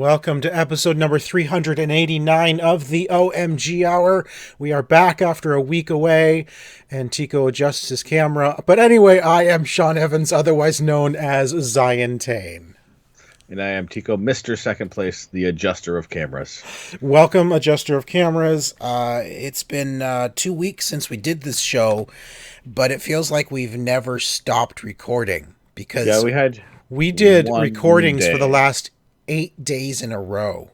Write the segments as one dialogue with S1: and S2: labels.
S1: Welcome to episode number 389 of the OMG Hour. We are back after a week away, and Tico adjusts his camera. But anyway, I am Sean Evans, otherwise known as Zion Tane.
S2: And I am Tico, Mr. Second Place, the adjuster of cameras.
S1: Welcome, adjuster of cameras. It's been 2 weeks since we did this show, but it feels like we've never stopped recording because we did recordings for the last 8 days in a row,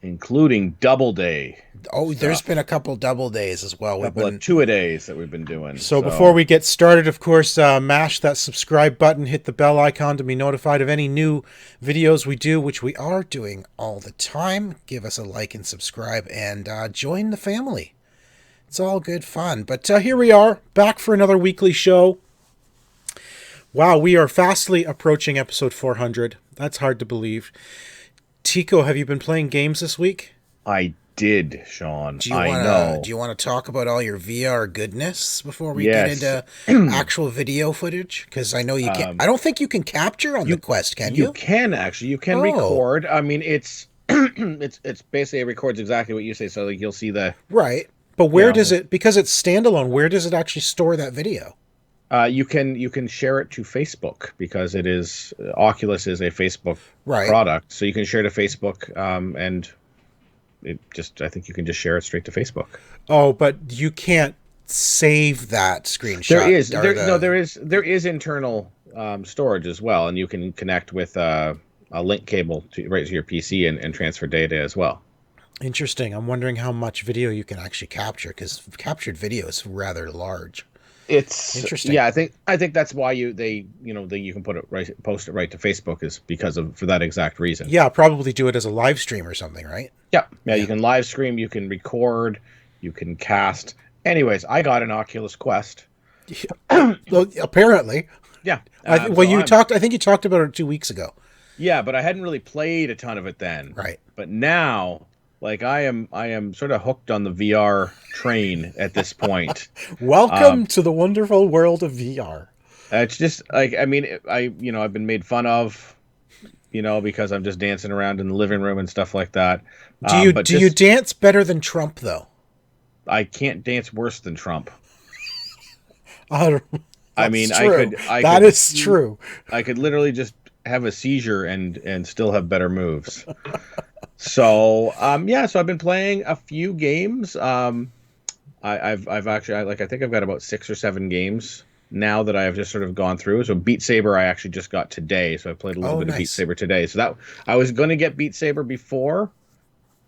S2: including double day.
S1: Oh, stuff. There's been a couple double days as well.
S2: We've been 2-a-days that we've been doing.
S1: So before we get started, of course, mash that subscribe button, hit the bell icon to be notified of any new videos we do, which we are doing all the time. Give us a like and subscribe, and join the family. It's all good fun. But here we are, back for another weekly show. Wow, we are fastly approaching episode 400. That's hard to believe. Tico, have you been playing games this week?
S2: I did, Sean.
S1: Do you want to talk about all your VR goodness before we get into actual video footage? Because I know you can't. I don't think you can capture on the Quest, can you?
S2: You can actually. You can record. I mean, it's it's basically, it records exactly what you say. So like, you'll see the
S1: right. But where does it? Because it's standalone. Where does it actually store that video?
S2: You can share it to Facebook because it is Oculus is a Facebook product, so you can share to Facebook, and I think you can just share it straight to Facebook. Oh,
S1: but you can't save that screenshot.
S2: There is internal storage as well, and you can connect with a link cable right to your PC and transfer data as well.
S1: Interesting. I'm wondering how much video you can actually capture, because captured video is rather large.
S2: It's
S1: interesting.
S2: Yeah, I think that's why you can post it right to Facebook, is for that exact reason.
S1: Yeah, probably do it as a live stream or something, right?
S2: Yeah. You can live stream, you can record, you can cast. Anyways, I got an Oculus Quest.
S1: Yeah. Well, apparently.
S2: Yeah.
S1: I think you talked about it 2 weeks ago.
S2: Yeah, but I hadn't really played a ton of it then.
S1: Right.
S2: But now, like, I am sort of hooked on the VR train at this point.
S1: Welcome to the wonderful world of VR.
S2: It's just like, I mean, I've been made fun of, because I'm just dancing around in the living room and stuff like that.
S1: Do you dance better than Trump though?
S2: I can't dance worse than Trump.
S1: That
S2: is
S1: true. I
S2: could literally just have a seizure and still have better moves. So I've been playing a few games. I've actually I think I've got about 6 or 7 games now that I have just sort of gone through. So Beat Saber I actually just got today, so I played a little bit of Beat Saber today. So that I was going to get Beat Saber before,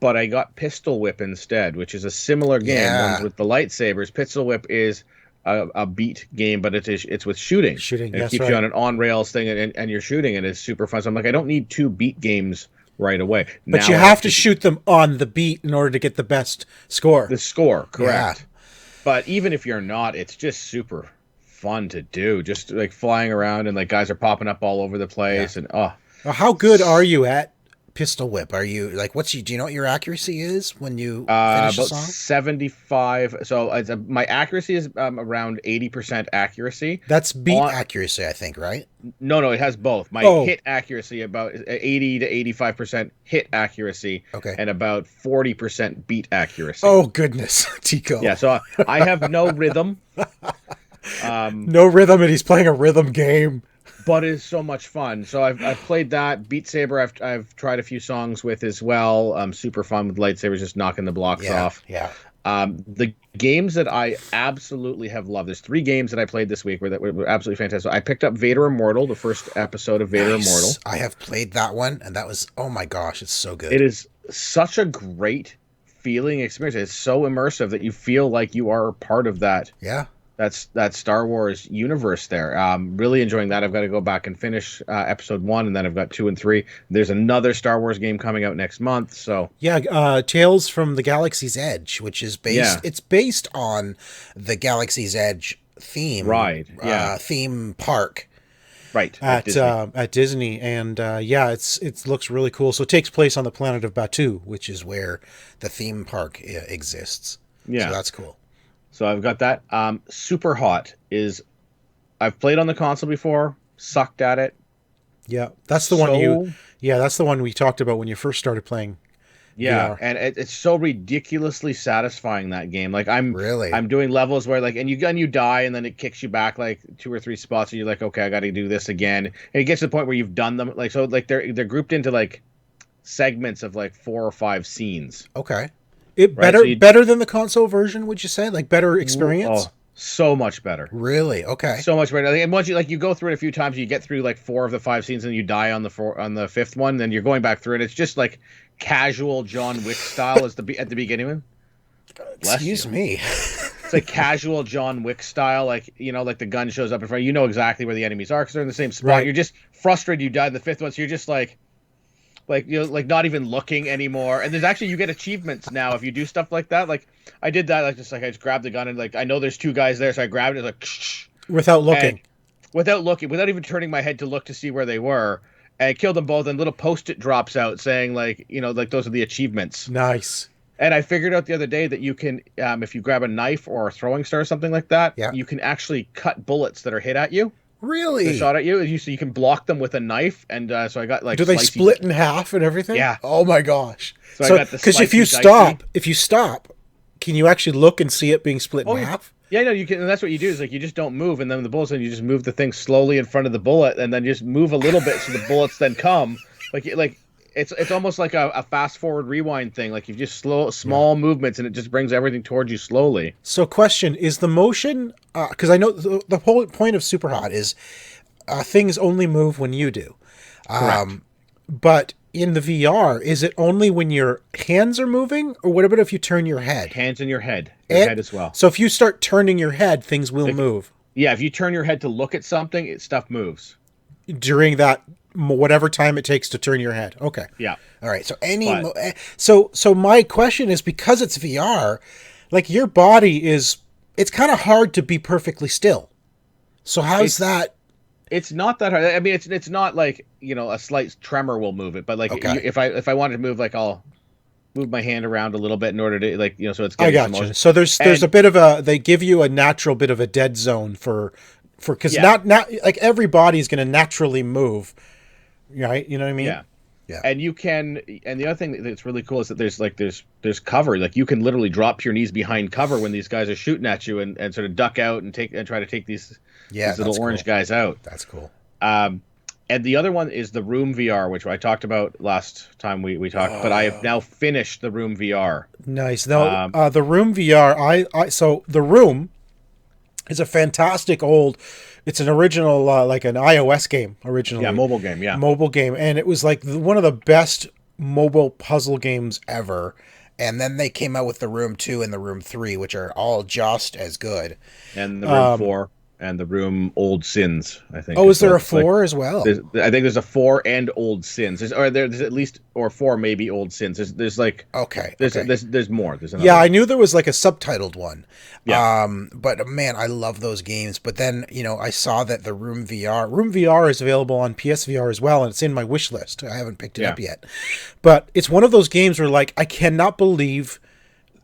S2: but I got Pistol Whip instead, which is a similar game.
S1: Yeah.
S2: One's with the lightsabers. Pistol Whip is a beat game, but it's with shooting. It keeps you on an on rails thing, and you're shooting, and it's super fun. So I'm like, I don't need 2 beat games right away.
S1: But now you have to shoot them on the beat in order to get the best score.
S2: The score, correct. Yeah. But even if you're not, it's just super fun to do. Just like flying around, and like guys are popping up all over the place. Yeah. And
S1: Well, how good are you at Pistol Whip? Are you like, do you know what your accuracy is when you finish a song?
S2: About 75. So my accuracy is around 80% accuracy.
S1: That's beat accuracy, I think, right?
S2: No, it has both. My hit accuracy about 80 to 85% hit accuracy, and about 40% beat accuracy.
S1: Oh goodness, Tico.
S2: Yeah, so I have no rhythm.
S1: No rhythm, and he's playing a rhythm game.
S2: But it's so much fun. So I've played that. Beat Saber I've tried a few songs with as well. Super fun with lightsabers, just knocking the blocks off.
S1: Yeah.
S2: The games that I absolutely have loved. There's 3 games that I played this week that were absolutely fantastic. I picked up Vader Immortal, the first episode of Vader Immortal.
S1: I have played that one, and that was, oh my gosh, it's so good.
S2: It is such a great feeling experience. It's so immersive that you feel like you are part of that.
S1: Yeah.
S2: That Star Wars universe there. Really enjoying that. I've got to go back and finish episode 1, and then I've got 2 and 3. There's another Star Wars game coming out next month. So
S1: Tales from the Galaxy's Edge, which is based on the Galaxy's Edge theme,
S2: right?
S1: Theme park,
S2: right
S1: at Disney, and it looks really cool. So it takes place on the planet of Batuu, which is where the theme park exists.
S2: Yeah,
S1: so that's cool.
S2: So I've got that. Super Hot I've played on the console before, sucked at it.
S1: Yeah, that's the one Yeah, that's the one we talked about when you first started playing
S2: Yeah,
S1: VR.
S2: and it's so ridiculously satisfying, that game. Like
S1: Really?
S2: I'm doing levels where like and you die and then it kicks you back like 2 or 3 spots and you're like, okay, I got to do this again. And it gets to the point where you've done them like so like they're grouped into like segments of like 4 or 5 scenes,
S1: Okay. It
S2: right? So
S1: better than the console version, would you say? Like better experience?
S2: oh, so much better.
S1: Really? Okay.
S2: So much better. Like, and once you go through it a few times, you get through like 4 of the 5 scenes, and you die on the fifth one. Then you're going back through it. It's just like casual John Wick style at the beginning. Bless
S1: Excuse
S2: you.
S1: me.
S2: It's like casual John Wick style, like like the gun shows up in front. You know exactly where the enemies are because they're in the same spot.
S1: Right.
S2: You're just frustrated. You died in the fifth one, so you're just like like not even looking anymore. And there's actually you get achievements now if you do stuff like that. Like I did that, like I just grabbed the gun and like I know there's 2 guys there, so I grabbed it like
S1: Without looking.
S2: without looking, without even turning my head to look to see where they were, and killed them both. And little post-it drops out saying like like those are the achievements.
S1: Nice.
S2: And I figured out the other day that you can, if you grab a knife or a throwing star or something like that,
S1: Yeah.
S2: you can actually cut bullets that are hit at you.
S1: Really?
S2: They're shot at you. So you can block them with a knife. And so I got like.
S1: Do they
S2: slicey-
S1: split in half and everything?
S2: Yeah.
S1: Oh my gosh.
S2: So I
S1: So
S2: got the
S1: because if
S2: slicey
S1: you
S2: dicey.
S1: stop, can you actually look and see it being split in
S2: yeah.
S1: half?
S2: Yeah, no, you can. And that's what you do is like you just don't move, and then the bullets, and you just move the thing slowly in front of the bullet, and then just move a little bit so the bullets then come. Like it's almost like a fast forward rewind thing. Like you just small movements, and it just brings everything towards you slowly.
S1: So question, is the motion, because I know the whole point of Superhot is things only move when you do.
S2: Correct.
S1: But in the VR, is it only when your hands are moving, or what about if you turn your head?
S2: Hands in your head as well.
S1: So if you start turning your head, things will move
S2: Yeah, if you turn your head to look at something, stuff moves.
S1: during that whatever time it takes to turn your head. Okay.
S2: Yeah.
S1: All right. So so my question is, because it's VR, like your body it's kind of hard to be perfectly still. So how's that?
S2: It's not that hard. I mean, it's not like a slight tremor will move it, but like
S1: Okay.
S2: if I wanted to move, like I'll move my hand around a little bit in order to like so it's
S1: I
S2: getting some
S1: got you.
S2: motion.
S1: So there's a bit of they give you a natural bit of a dead zone for because
S2: Yeah.
S1: not like every body is going to naturally move, right? You know what I mean?
S2: Yeah.
S1: Yeah.
S2: And the other thing that's really cool is that there's cover. Like you can literally drop to your knees behind cover when these guys are shooting at you and sort of duck out and try to take these little orange guys out.
S1: That's cool.
S2: And the other one is the Room VR, which I talked about last time we talked, but I have now finished the Room VR.
S1: Nice. Now, the Room VR, so the Room is a fantastic it's an original, like an iOS game originally.
S2: Yeah, mobile game, yeah.
S1: Mobile game. And it was like one of the best mobile puzzle games ever. And then they came out with the Room 2 and the Room 3, which are all just as good.
S2: And the Room 4 and the Room Old Sins, I think.
S1: Oh, is there a 4
S2: like,
S1: as well?
S2: I think there's a 4 and Old Sins. There's at least, or 4 maybe Old Sins. There's like...
S1: Okay.
S2: There's more. There's another
S1: yeah,
S2: one.
S1: I knew there was like a subtitled one.
S2: Yeah.
S1: But man, I love those games. But then, I saw that the Room VR is available on PSVR as well, and it's in my wish list. I haven't picked it up yet. But it's one of those games where like, I cannot believe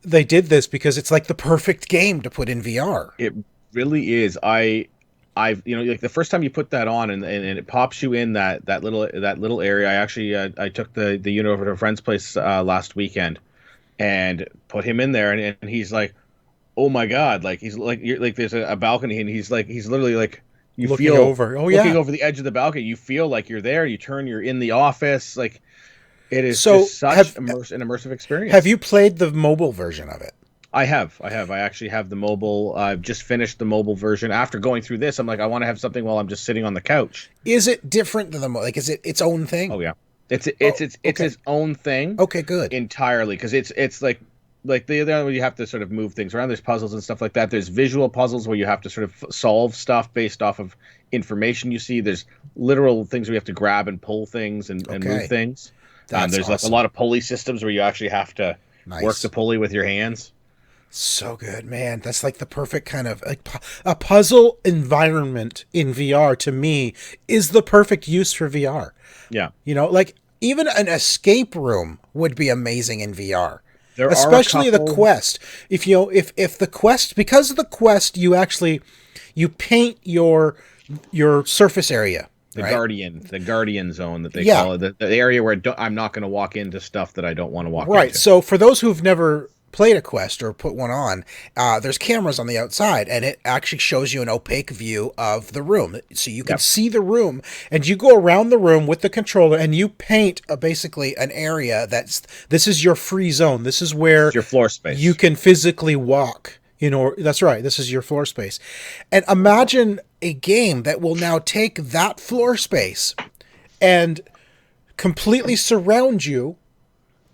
S1: they did this because it's like the perfect game to put in VR.
S2: It really is. I've like the first time you put that on and it pops you in that little area. I actually I took the unit over to a friend's place last weekend and put him in there and he's like, oh my god, like he's like there's a balcony and he's literally like you
S1: Looking
S2: feel
S1: over. Oh, yeah.
S2: looking over the edge of the balcony. You feel like you're there. You're in the office. Like it is
S1: So
S2: just such an immersive experience.
S1: Have you played the mobile version of it?
S2: I have. I actually have the mobile. I've just finished the mobile version. After going through this, I'm like, I want to have something while I'm just sitting on the couch.
S1: Is it different than like, is it its own thing?
S2: Oh yeah, it's
S1: okay.
S2: its own thing.
S1: Okay, good.
S2: Entirely, because it's like the other one you have to sort of move things around. There's puzzles and stuff like that. There's visual puzzles where you have to sort of solve stuff based off of information you see. There's literal things where you have to grab and pull things and move things.
S1: That's
S2: there's
S1: awesome.
S2: like a lot of pulley systems where you actually have to work the pulley with your hands.
S1: So good, man. That's like the perfect kind of like a puzzle environment in VR to me is the perfect use for VR.
S2: Yeah.
S1: Like even an escape room would be amazing in VR.
S2: There
S1: Especially
S2: are a couple...
S1: the Quest. If the Quest, because of the Quest, you paint your surface area. right?
S2: the guardian zone that they
S1: Yeah.
S2: call it, the area where I'm not going to walk into stuff that I don't want to walk
S1: Right.
S2: into.
S1: So for those who've never played a quest or put one on, there's cameras on the outside, and it actually shows you an opaque view of the room, so you can
S2: Yep.
S1: see the room, and you go around the room with the controller, and you paint basically an area this is your free zone. This is where
S2: It's your floor space.
S1: you can physically walk. That's right. This is your floor space, and imagine a game that will now take that floor space and completely surround you,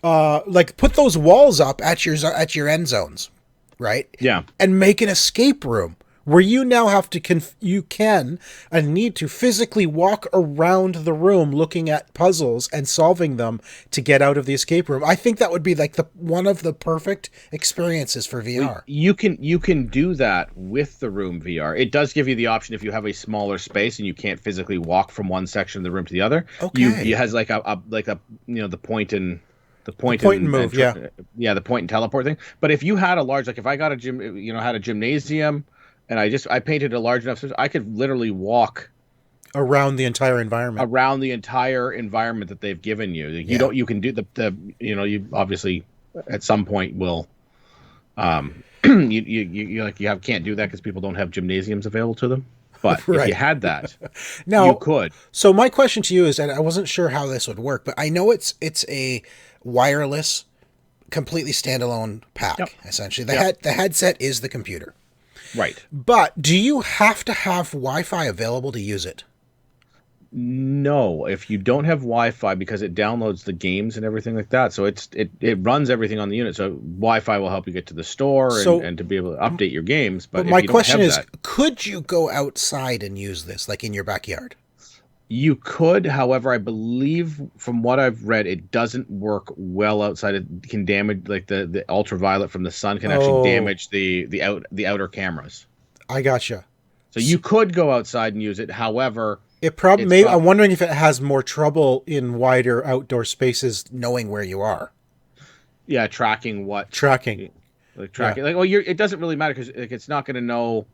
S1: like put those walls up at your end zones, right?
S2: Yeah.
S1: And make an escape room where you now have to you can and need to physically walk around the room looking at puzzles and solving them to get out of the escape room. I think that would be like one of the perfect experiences for VR.
S2: You can do that with the Room VR. It does give you the option if you have a smaller space and you can't physically walk from one section of the room to the other.
S1: Okay.
S2: It has like a the point and
S1: move,
S2: the point and teleport thing. But if you had a large, like if I got a gym, had a gymnasium, and I painted a large enough space, I could literally walk
S1: around the entire environment.
S2: That they've given you. You can do you obviously at some point will, you can't do that because people don't have gymnasiums available to them. But
S1: right.
S2: If you had that,
S1: now,
S2: you could.
S1: So my question to you is, and I wasn't sure how this would work, but I know it's a wireless, completely standalone pack, essentially. The headset is the computer.
S2: Right.
S1: But do you have to have Wi-Fi available to use it?
S2: No, if you don't have Wi-Fi, because it downloads the games and everything like that, so it runs everything on the unit. So Wi-Fi will help you get to the store and to be able to update your games. But
S1: my question is, could you go outside and use this, like in your backyard?
S2: You could, however, I believe from what I've read, it doesn't work well outside. It can damage, like the ultraviolet from the sun can actually damage the outer cameras.
S1: I gotcha.
S2: So you could go outside and use it. However,
S1: I'm wondering if it has more trouble in wider outdoor spaces knowing where you are.
S2: Yeah, tracking.
S1: Yeah.
S2: It doesn't really matter because it's not going to know.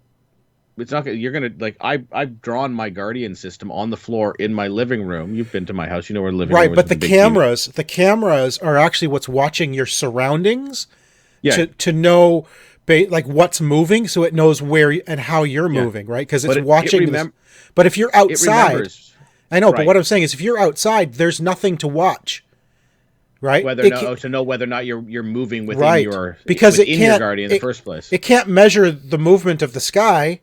S2: It's not. You're gonna like. I've drawn my Guardian system on the floor in my living room. You've been to my house. You know where the living room is.
S1: Right, but the cameras are actually what's watching your surroundings.
S2: Yeah.
S1: To know, like what's moving, so it knows where and how you're moving, right? Because it's watching. But if you're outside, I know. Right. But what I'm saying is, if you're outside, there's nothing to watch. Right.
S2: To know whether or not you're moving within your Guardian in the first place.
S1: It can't measure the movement of the sky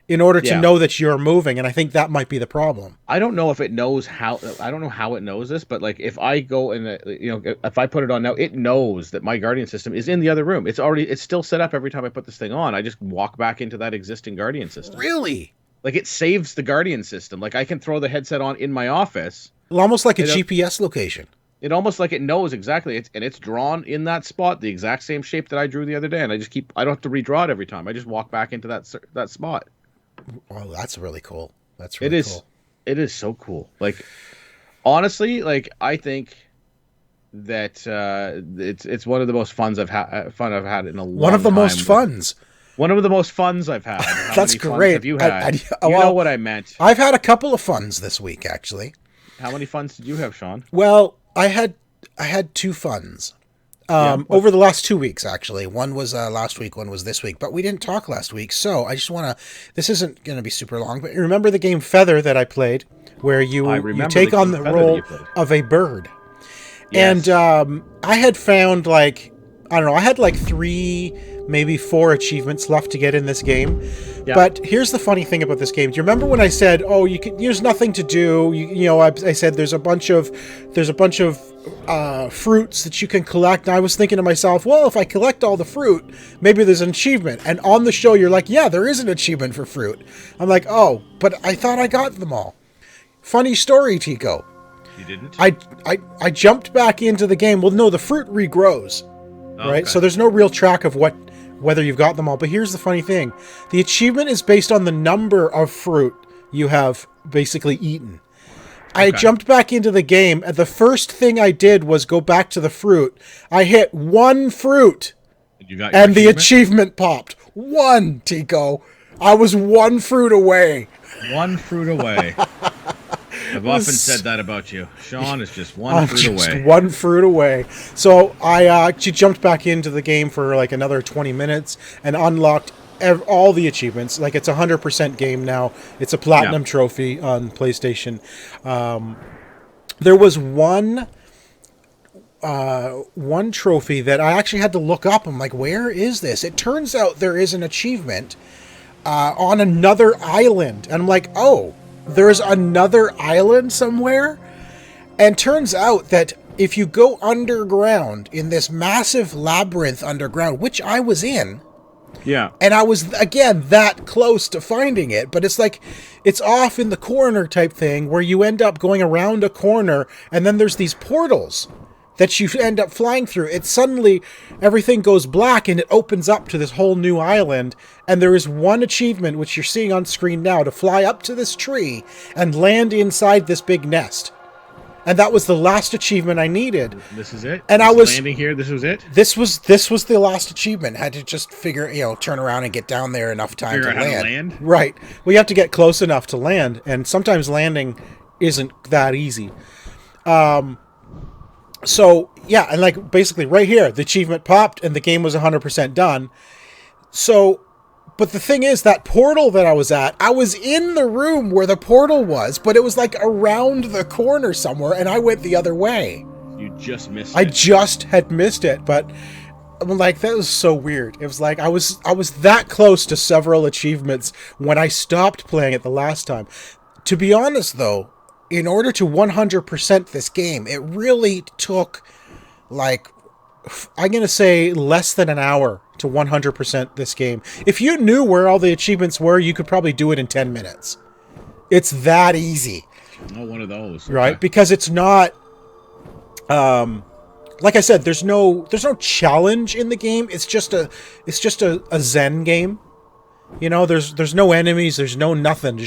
S1: in order to know that you're moving, and I think that might be the problem.
S2: I don't know if it knows how. I don't know how it knows this, but like if I go and if I put it on now, it knows that my Guardian system is in the other room. It's still set up every time I put this thing on. I just walk back into that existing Guardian system.
S1: Really?
S2: Like it saves the Guardian system. Like I can throw the headset on in my office.
S1: Almost like a GPS location.
S2: It almost like it knows exactly. It's drawn in that spot, the exact same shape that I drew the other day, and I don't have to redraw it every time. I just walk back into that spot.
S1: Oh, that's really cool. That's really cool.
S2: It is so cool. Like, honestly, like I think that it's one of the most fun I've had in a long time.
S1: One of the most funs.
S2: One of the most funs I've had.
S1: That's great.
S2: Have you had? You know what I meant.
S1: I've had a couple of funs this week, actually.
S2: How many funs did you have, Sean?
S1: Well, I had 2 funs. Over the last 2 weeks, actually. One was last week, one was this week, but we didn't talk last week, so I just want to... This isn't going to be super long, but you remember the game Feather that I played, where you take on the role of a bird? Yes. And I had found, like, I don't know, I had like 3, maybe 4 achievements left to get in this game. Yeah. But here's the funny thing about this game. Do you remember when I said, there's nothing to do? I said there's a bunch of fruits that you can collect. And I was thinking to myself, well, if I collect all the fruit, maybe there's an achievement. And on the show, you're like, yeah, there is an achievement for fruit. I'm like, oh, but I thought I got them all. Funny story, Tico.
S2: You didn't?
S1: I jumped back into the game. Well, no, the fruit regrows. Okay. Right? So there's no real track of whether you've got them all. But here's the funny thing. The achievement is based on the number of fruit you have basically eaten. Okay. I jumped back into the game, and the first thing I did was go back to the fruit. I hit 1 fruit, and the achievement popped. 1, Tico. I was 1 fruit away.
S2: 1 fruit away. I've often said that about you. Sean is just one
S1: I'm
S2: fruit
S1: just
S2: away.
S1: one fruit away. So I actually jumped back into the game for like another 20 minutes and unlocked all the achievements. Like it's a 100% game now. It's a platinum trophy on PlayStation. There was one trophy that I actually had to look up. I'm like, where is this? It turns out there is an achievement on another island. And I'm like, oh, there's another island somewhere? And turns out that if you go underground in this massive labyrinth underground, which I was in,
S2: yeah,
S1: and I was, again, that close to finding it, but it's like, it's off in the corner type thing where you end up going around a corner and then there's these portals that you end up flying through. It suddenly, everything goes black and it opens up to this whole new island. And there is one achievement, which you're seeing on screen now, to fly up to this tree and land inside this big nest. And that was the last achievement I needed.
S2: This is it?
S1: And I was
S2: landing here, this was it?
S1: This was the last achievement. I had to just turn around and get down there enough time to land. Right. Well, you have to get close enough to land, and sometimes landing isn't that easy. So, yeah, and like basically right here, the achievement popped and the game was 100% done. So, but the thing is, that portal that I was at, I was in the room where the portal was, but it was like around the corner somewhere, and I went the other way.
S2: You just missed it.
S1: I just had missed it, but I'm like, that was so weird. It was like I was that close to several achievements when I stopped playing it the last time. To be honest, though, in order to 100% this game, it really took, like, I'm going to say less than an hour to 100% this game. If you knew where all the achievements were, you could probably do it in 10 minutes. It's that easy.
S2: Oh, one of those.
S1: Right?
S2: Okay.
S1: Because it's not, like I said, there's no challenge in the game. It's just a Zen game. You know, there's no enemies, there's no nothing.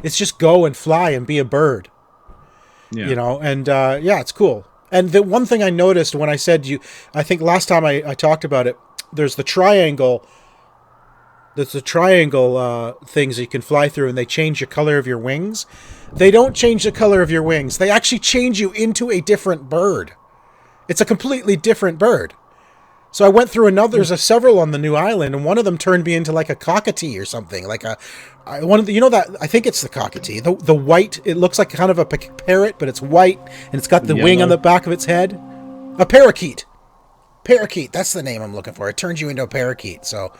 S1: It's just go and fly and be a bird.
S2: Yeah.
S1: You know, and yeah, it's cool. And the one thing I noticed when I said I think last time I talked about it, there's the triangle. There's the triangle things that you can fly through, and they change the color of your wings. They don't change the color of your wings. They actually change you into a different bird. It's a completely different bird. So I went through there's several on the new island, and one of them turned me into like a cockatoo or something, like I think it's the cockatoo, the white. It looks like kind of a parrot, but it's white, and it's got the wing on the back of its head. A parakeet. Parakeet, that's the name I'm looking for. It turns you into a parakeet. So,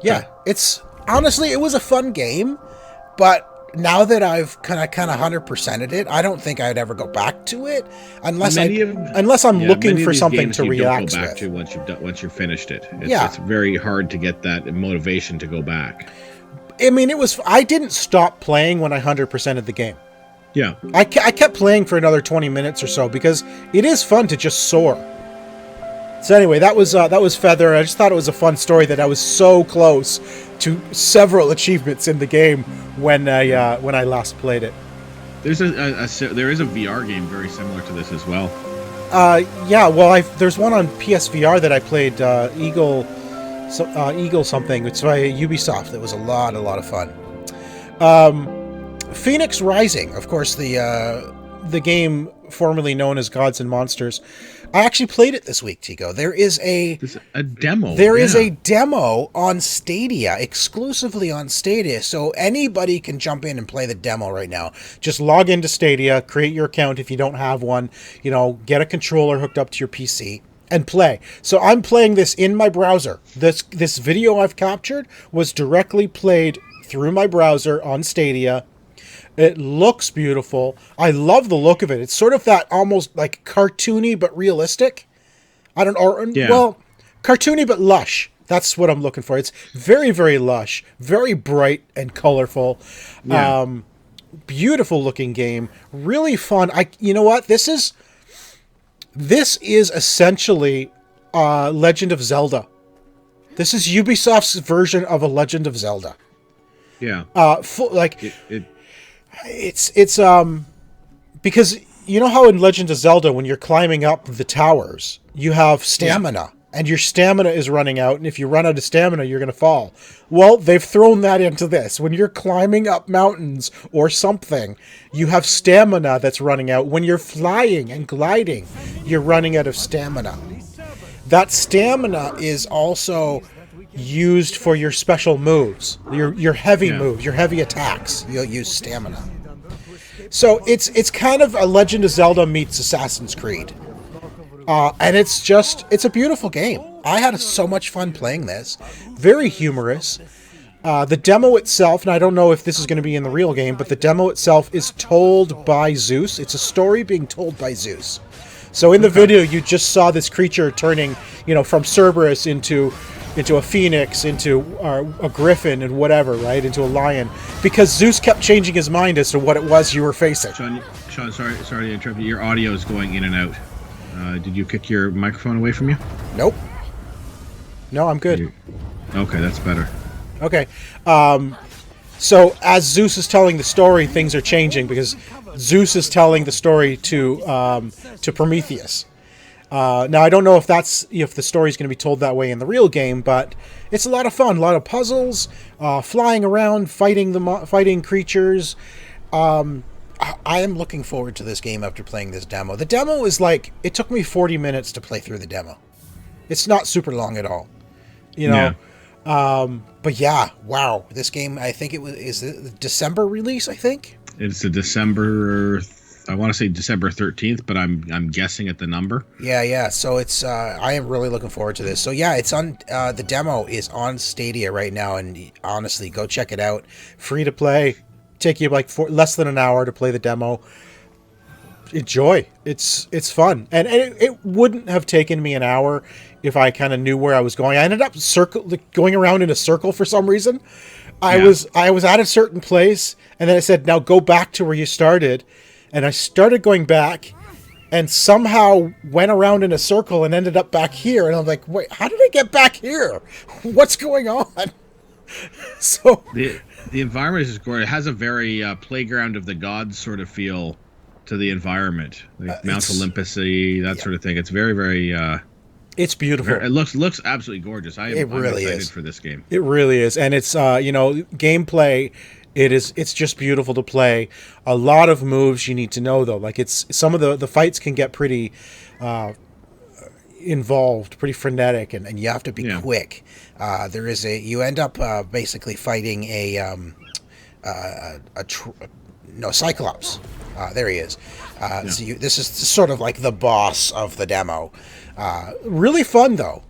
S1: yeah, it was a fun game, but now that I've kind of 100%ed it, I don't think I'd ever go back to it unless I'm looking for something to relax
S2: with. To once you've finished it. It's very hard to get that motivation to go back.
S1: I mean, I didn't stop playing when I 100%ed the game.
S2: Yeah.
S1: I kept playing for another 20 minutes or so because it is fun to just soar. So anyway, that was Feather. I just thought it was a fun story that I was so close to several achievements in the game when I last played it.
S2: There is a VR game very similar to this as well.
S1: Yeah. Well, there's one on PSVR that I played, Eagle something. It's by Ubisoft. That was a lot of fun. Fenyx Rising, of course, the game formerly known as Gods and Monsters. I actually played it this week, Tico. There's a
S2: demo.
S1: There is a demo on Stadia, exclusively on Stadia, so anybody can jump in and play the demo right now. Just log into Stadia, create your account if you don't have one, get a controller hooked up to your PC, and play. So I'm playing this in my browser. This video I've captured was directly played through my browser on Stadia. It looks beautiful. I love the look of it. It's sort of that almost like cartoony but realistic. Well, cartoony but lush. That's what I'm looking for. It's very, very lush, very bright and colorful. Yeah. Beautiful looking game. Really fun. You know what? This is essentially Legend of Zelda. This is Ubisoft's version of a Legend of Zelda.
S2: Yeah.
S1: It's because you know how in Legend of Zelda when you're climbing up the towers you have stamina and your stamina is running out, and if you run out of stamina, you're going to fall. Well, they've thrown that into this. When you're climbing up mountains or something, you have stamina that's running out. When you're flying and gliding, you're running out of stamina. That stamina is also used for your special moves, your heavy moves, your heavy attacks. You'll use stamina. So it's kind of a Legend of Zelda meets Assassin's Creed. And it's a beautiful game. I had so much fun playing this. Very humorous. The demo itself, and I don't know if this is going to be in the real game, but the demo itself is told by Zeus. It's a story being told by Zeus. So in the video, you just saw this creature turning, from Cerberus into a phoenix, into a griffin, and whatever, right? Into a lion. Because Zeus kept changing his mind as to what it was you were facing.
S2: Sean, sorry to interrupt you. Your audio is going in and out. Did you kick your microphone away from you?
S1: Nope. No, I'm good.
S2: Okay, that's better.
S1: Okay. So as Zeus is telling the story, things are changing because Zeus is telling the story to Prometheus. Now I don't know if the story is going to be told that way in the real game, but it's a lot of fun. A lot of puzzles, flying around, fighting creatures. I am looking forward to this game after playing this demo. The demo is it took me 40 minutes to play through the demo. It's not super long at all,
S2: Yeah.
S1: But yeah, wow, this game, I think is the December release, I think?
S2: It's a December, I want to say December 13th, but I'm guessing at the number.
S1: Yeah, so it's, I am really looking forward to this. So yeah, it's on, the demo is on Stadia right now, and honestly, go check it out. Free to play. Take you less than an hour to play the demo. Enjoy. It's fun, and it wouldn't have taken me an hour if I kind of knew where I was going. I ended up going around in a circle for some reason. I was at a certain place, and then I said, "Now go back to where you started," and I started going back, and somehow went around in a circle and ended up back here. And I'm like, "Wait, how did I get back here? What's going on?" So
S2: the environment is just gorgeous. It has a very Playground of the Gods sort of feel to the environment, like Mount Olympus-y, that sort of thing. It's very, very.
S1: It's beautiful.
S2: It looks absolutely gorgeous. I'm really excited for this game.
S1: It really is, and it's gameplay. It's just beautiful to play. A lot of moves you need to know though. Like some of the fights can get pretty involved, pretty frenetic, and you have to be quick. You end up basically fighting Cyclops. There he is. So this is sort of like the boss of the demo. Really fun though,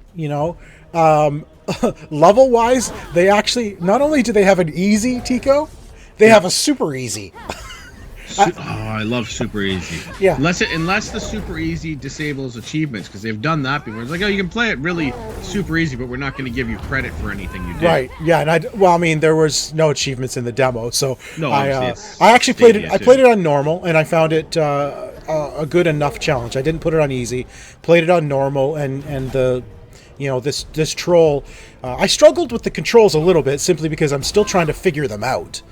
S1: level wise, they actually, not only do they have an easy Tico, they have a super easy.
S2: I love super easy.
S1: Yeah.
S2: Unless the super easy disables achievements, because they've done that before. It's like, oh, you can play it really super easy, but we're not going to give you credit for anything you did.
S1: Right. Yeah. And there was no achievements in the demo, so
S2: no.
S1: I actually played it. I played it on normal, and I found it a good enough challenge. I didn't put it on easy. Played it on normal, and the. This troll. I struggled with the controls a little bit simply because I'm still trying to figure them out.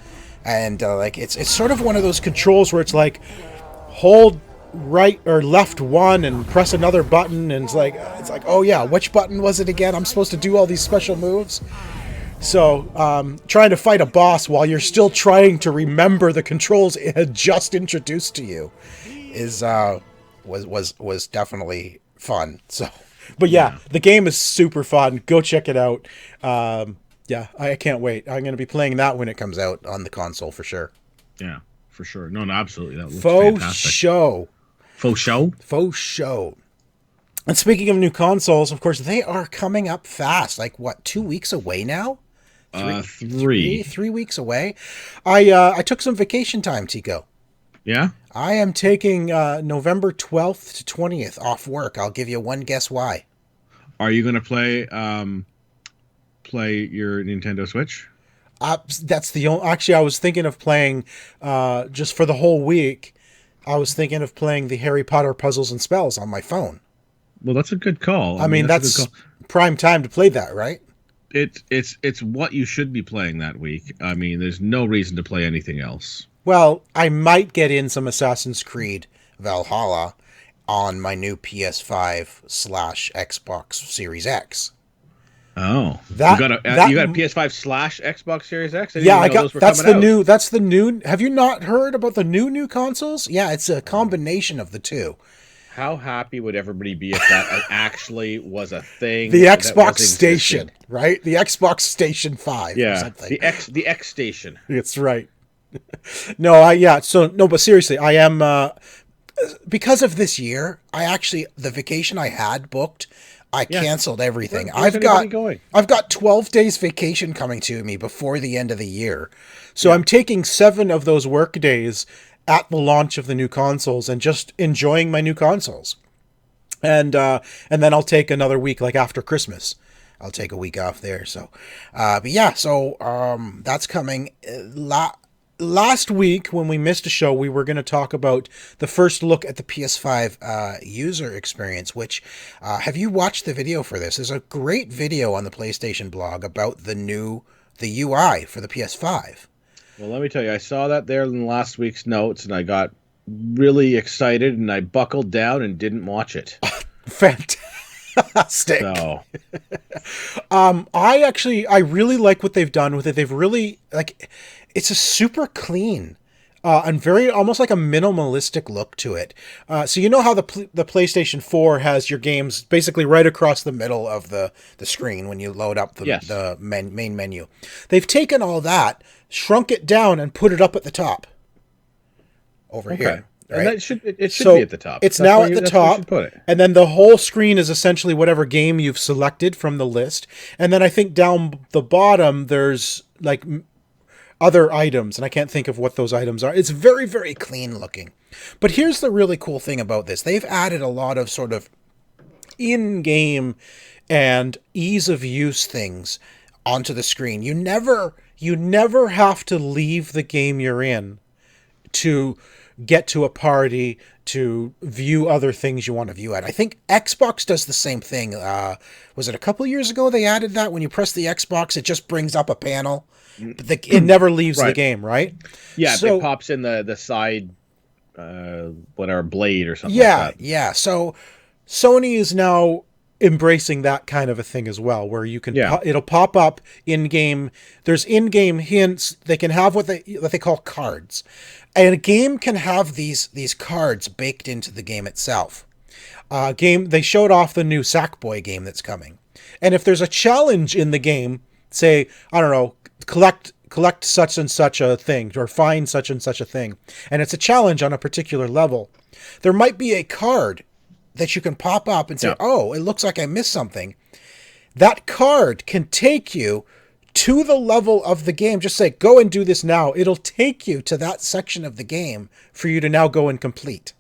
S1: And it's sort of one of those controls where it's like hold right or left one and press another button, and it's like oh yeah, which button was it again? I'm supposed to do all these special moves. So trying to fight a boss while you're still trying to remember the controls it had just introduced to you was definitely fun. So, but yeah, the game is super fun. Go check it out. Yeah, I can't wait. I'm going to be playing that when it comes out on the console for sure.
S2: Yeah, for sure. No, absolutely. That looks fantastic. Faux show.
S1: And speaking of new consoles, of course, they are coming up fast. 2 weeks away now?
S2: 3
S1: weeks away. I took some vacation time, Tico.
S2: Yeah?
S1: I am taking November 12th to 20th off work. I'll give you one guess why.
S2: Are you going to play your Nintendo Switch?
S1: That's the only. Actually, I was thinking of playing just for the whole week. I was thinking of playing the Harry Potter Puzzles and Spells on my phone.
S2: Well, that's a good call.
S1: I mean that's prime time to play that, right?
S2: It's what you should be playing that week. I mean, there's no reason to play anything else.
S1: Well, I might get in some Assassin's Creed Valhalla. on my new PS5/Xbox Series X.
S2: Oh,
S1: That
S2: you got a
S1: that
S2: PS5/Xbox Series X? I didn't
S1: Yeah,
S2: even
S1: I
S2: know
S1: got
S2: those were
S1: that's
S2: coming
S1: the
S2: out.
S1: new that's the new. Have you not heard about the new consoles? Yeah, it's a combination of the two.
S2: How happy would everybody be if that actually was a thing
S1: The
S2: that was
S1: Xbox Station,
S2: existed?
S1: right? The Xbox Station 5 or
S2: Yeah,
S1: something.
S2: the X station.
S1: It's right. No, so no, but seriously, I am because of this year, the vacation I had booked, I
S2: Yeah.
S1: canceled everything.
S2: Where's anybody going?
S1: I've got 12 days vacation coming to me before the end of the year. So
S2: Yeah.
S1: I'm taking 7 of those work days at the launch of the new consoles and just enjoying my new consoles. And then I'll take another week, like after Christmas. I'll take a week off there. So, but yeah, so that's coming. Last week, when we missed a show, we were going to talk about the first look at the PS5 user experience. Which, have you watched the video for this? There's a great video on the PlayStation blog about the UI for the PS5.
S2: Well, let me tell you, I saw that there in last week's notes, and I got really excited, and I buckled down and didn't watch it.
S1: Fantastic.
S2: So,
S1: I really like what they've done with it. They've really it's a super clean and very almost like a minimalistic look to it. So you know how the PlayStation 4 has your games basically right across the middle of the screen when you load up the main menu. They've taken all that, shrunk it down, and put it up at the top over here. Right?
S2: And that should be at the top.
S1: It's now at the top,
S2: put it.
S1: And then the whole screen is essentially whatever game you've selected from the list. And then I think down the bottom there's like other items, and I can't think of what those items are. It's very, very clean looking. But here's the really cool thing about this. They've added a lot of sort of in-game and ease of use things onto the screen. You never have to leave the game you're in to get to a party, to view other things you want to view at. I think Xbox does the same thing. Was it a couple years ago they added that? When you press the Xbox, it just brings up a panel. But it never leaves the game, right?
S2: Yeah,
S1: so,
S2: it pops in the side, whatever, blade or something like that.
S1: Yeah. So Sony is now embracing that kind of a thing as well, where you can it'll pop up in-game. There's in-game hints. They can have what they call cards. And a game can have these cards baked into the game itself. They showed off the new Sackboy game that's coming. And if there's a challenge in the game, say, I don't know, collect such and such a thing, or find such and such a thing, and it's a challenge on a particular level, there might be a card that you can pop up and say, oh, it looks like I missed something. That card can take you to the level of the game. Just say, go and do this now. It'll take you to that section of the game for you to now go and complete.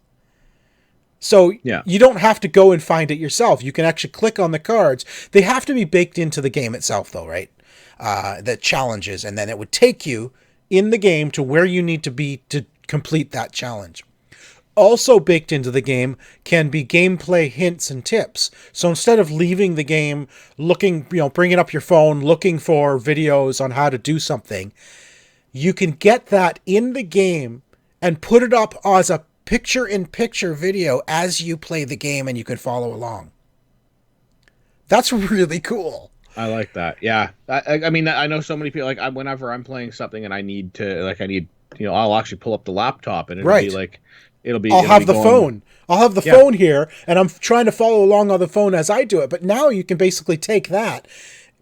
S1: So you don't have to go and find it yourself. You can actually click on the cards. They have to be baked into the game itself, though, right? The challenges, and then it would take you in the game to where you need to be to complete that challenge. Also baked into the game can be gameplay hints and tips. So instead of leaving the game looking, bringing up your phone, looking for videos on how to do something, you can get that in the game and put it up as a picture-in-picture video as you play the game, and you can follow along. That's really cool.
S2: I like that. Yeah. I mean, I know so many people, like, whenever I'm playing something and I need, I'll actually pull up the laptop and it'll be like, I'll
S1: have the phone. I'll have the phone here, and I'm trying to follow along on the phone as I do it. But now you can basically take that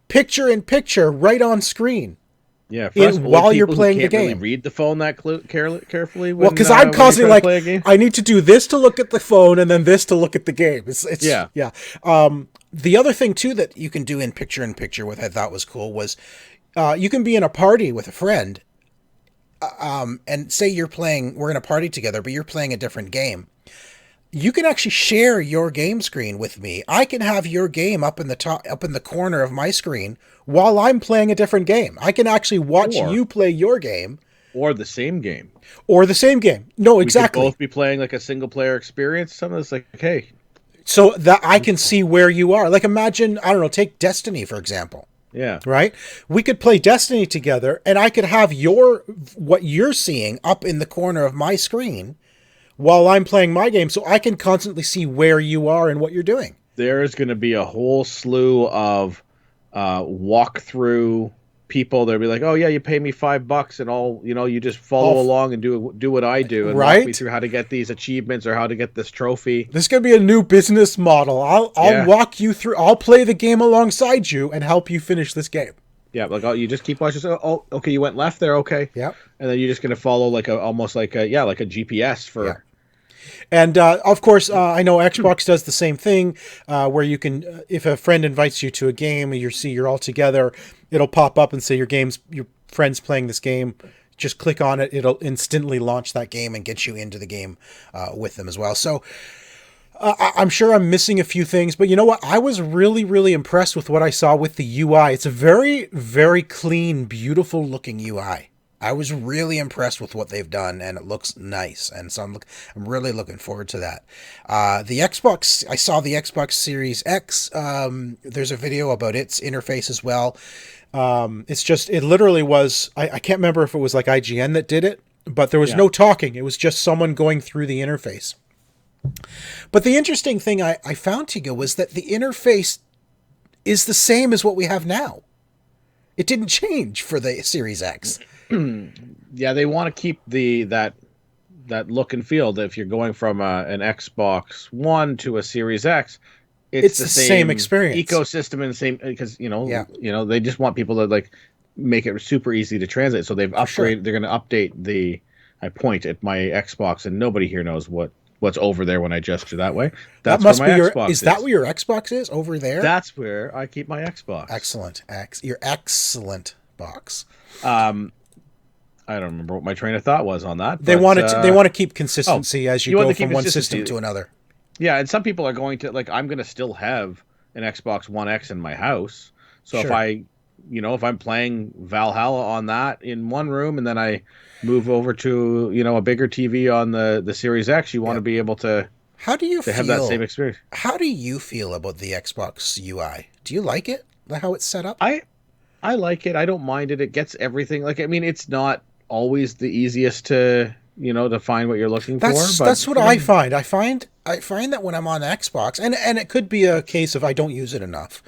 S1: picture in picture right on screen.
S2: Yeah,
S1: while you're playing the game.
S2: Really read the phone that carefully.
S1: Well, because I'm constantly like, I need to do this to look at the phone, and then this to look at the game. Yeah. The other thing too that you can do in picture, what I thought was cool was, you can be in a party with a friend. And say we're in a party together, but you're playing a different game. You can actually share your game screen with me. I can have your game up in the corner of my screen while I'm playing a different game. I can actually watch you play your game.
S2: Or the same game.
S1: No, exactly.
S2: We could both be playing like a single player experience. Something that's like, hey.
S1: So that I can see where you are. Like imagine, I don't know, take Destiny, for example.
S2: Yeah.
S1: Right? We could play Destiny together, and I could have what you're seeing up in the corner of my screen while I'm playing my game, so I can constantly see where you are and what you're doing.
S2: There is going to be a whole slew of walkthrough people. They'll be like, "Oh yeah, you pay me $5 and you just follow along and do what I do and walk me through how to get these achievements or how to get this trophy."
S1: This is going to be a new business model. I'll walk you through. I'll play the game alongside you and help you finish this game.
S2: Yeah, like you just keep watching. So, oh, okay, you went left there. Okay.
S1: Yep.
S2: And then you're just going to follow almost like a GPS for.
S1: Yeah. And of course, I know Xbox does the same thing, where you can, if a friend invites you to a game and you're all together, it'll pop up and say your friend's playing this game. Just click on it; it'll instantly launch that game and get you into the game with them as well. So I'm sure I'm missing a few things, but you know what? I was really, really impressed with what I saw with the UI. It's a very, very clean, beautiful looking UI. I was really impressed with what they've done, and it looks nice. And so I'm really looking forward to that. The Xbox, I saw the Xbox Series X. There's a video about its interface as well. It literally was, I can't remember if it was like IGN that did it, but there was no talking. It was just someone going through the interface. But the interesting thing I found, Tiga, was that the interface is the same as what we have now. It didn't change for the Series X.
S2: Yeah, they want to keep that look and feel. That if you're going from an Xbox One to a Series X, it's the same experience, ecosystem, and the same because they just want people to like make it super easy to translate. So they've upgraded. Sure. They're going to update I point at my Xbox, and nobody here knows what's over there when I gesture that way. That's
S1: that must where my Xbox is. That where your Xbox is over there?
S2: That's where I keep my Xbox.
S1: Excellent. Your excellent box.
S2: I don't remember what my train of thought was on that.
S1: They want to keep consistency as you go from one system to another.
S2: Yeah, and some people are going to I'm going to still have an Xbox One X in my house. So sure. If I'm playing Valhalla on that in one room and then I move over to a bigger TV on the Series X, you want to be able to have that same experience.
S1: How do you feel about the Xbox UI? Do you like it? How it's set up?
S2: I like it. I don't mind it. It gets everything. It's not always the easiest to find what you're looking for. But
S1: that's what I find. I find that when I'm on Xbox, and it could be a case of I don't use it enough,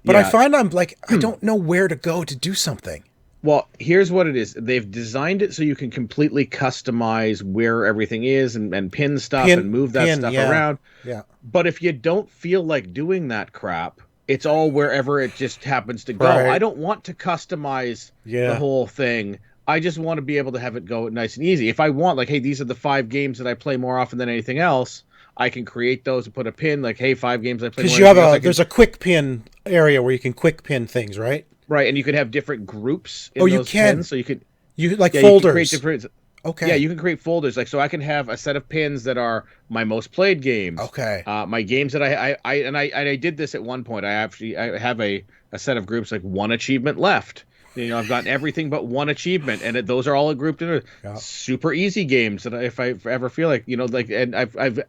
S1: but I find I'm like I don't know where to go to do something.
S2: Well, here's what it is. They've designed it so you can completely customize where everything is and pin stuff and move that stuff around.
S1: Yeah.
S2: But if you don't feel like doing that crap, it's all wherever it just happens to go.
S1: Right.
S2: I don't want to customize the whole thing. I just want to be able to have it go nice and easy. If I want, hey, these are the 5 games that I play more often than anything else, I can create those and put a pin. Hey, 5 games I play more.
S1: Because there's a quick pin area where you can quick pin things, right?
S2: Right, and you could have different groups in those pins. So you could
S1: folders.
S2: You can create different,
S1: okay.
S2: Yeah, you can create folders. So I can have a set of pins that are my most played games.
S1: Okay.
S2: My games that I did this at one point. I have a set of groups 1 achievement left. I've gotten everything but 1 achievement, and those are all grouped into super easy games that if I ever feel and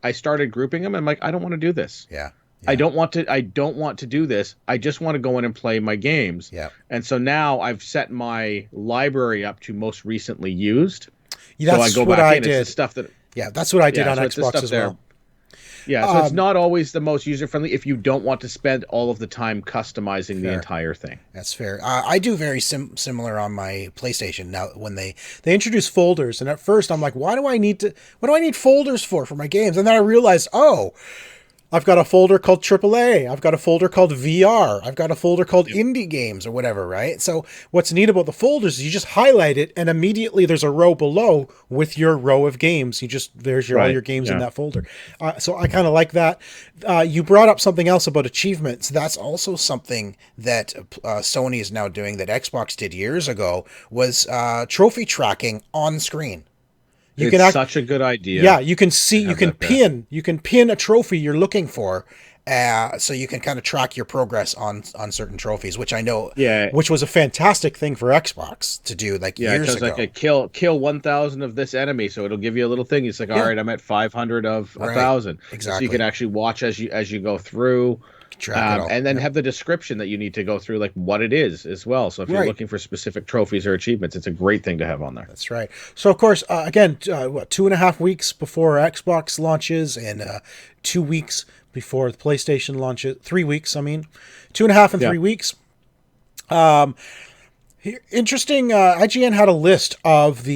S2: I started grouping them. I'm like, I don't want to do this.
S1: Yeah.
S2: I don't want to do this. I just want to go in and play my games.
S1: Yeah.
S2: And so now I've set my library up to most recently used.
S1: Yeah, that's
S2: so I go
S1: what
S2: back
S1: I
S2: in.
S1: did.
S2: It's the stuff that.
S1: Yeah, that's what I did on Xbox as well.
S2: Yeah, so it's not always the most user-friendly if you don't want to spend all of the time customizing the entire thing.
S1: That's fair. I do very similar on my PlayStation now when they introduce folders, and at first I'm like, what do I need folders for my games? And then I realized, I've got a folder called AAA. I've got a folder called VR. I've got a folder called indie games or whatever, right? So what's neat about the folders is you just highlight it and immediately there's a row below with your row of games. There's all your games in that folder. So I kind of like that. You brought up something else about achievements. That's also something that Sony is now doing that Xbox did years ago was trophy tracking on screen.
S2: It's such a good idea.
S1: Yeah, you can see, you can pin a trophy you're looking for, so you can kind of track your progress on certain trophies, which I know, which was a fantastic thing for Xbox to do years ago.
S2: Kill 1,000 of this enemy, so it'll give you a little thing. It's all right, I'm at 500 of 1,000.
S1: Exactly.
S2: So you can actually watch as you go through.
S1: track it all.
S2: And then have the description that you need to go through, like what it is as well. So if you're looking for specific trophies or achievements, it's a great thing to have on there.
S1: That's right. So of course, again, 2.5 weeks before Xbox launches, and 2 weeks before the PlayStation launches. 3 weeks, I mean, 2.5 and 3 weeks. Interesting. IGN had a list of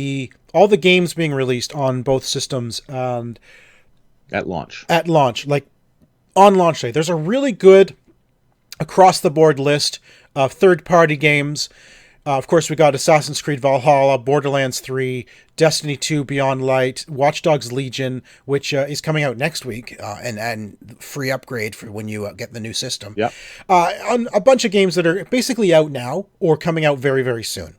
S1: all the games being released on both systems
S2: at launch.
S1: Like on launch day. There's a really good across-the-board list of third-party games. Of course, we got Assassin's Creed Valhalla, Borderlands 3, Destiny 2 Beyond Light, Watch Dogs Legion, which is coming out next week, and free upgrade for when you get the new system.
S2: Yeah.
S1: On a bunch of games that are basically out now or coming out very, very soon.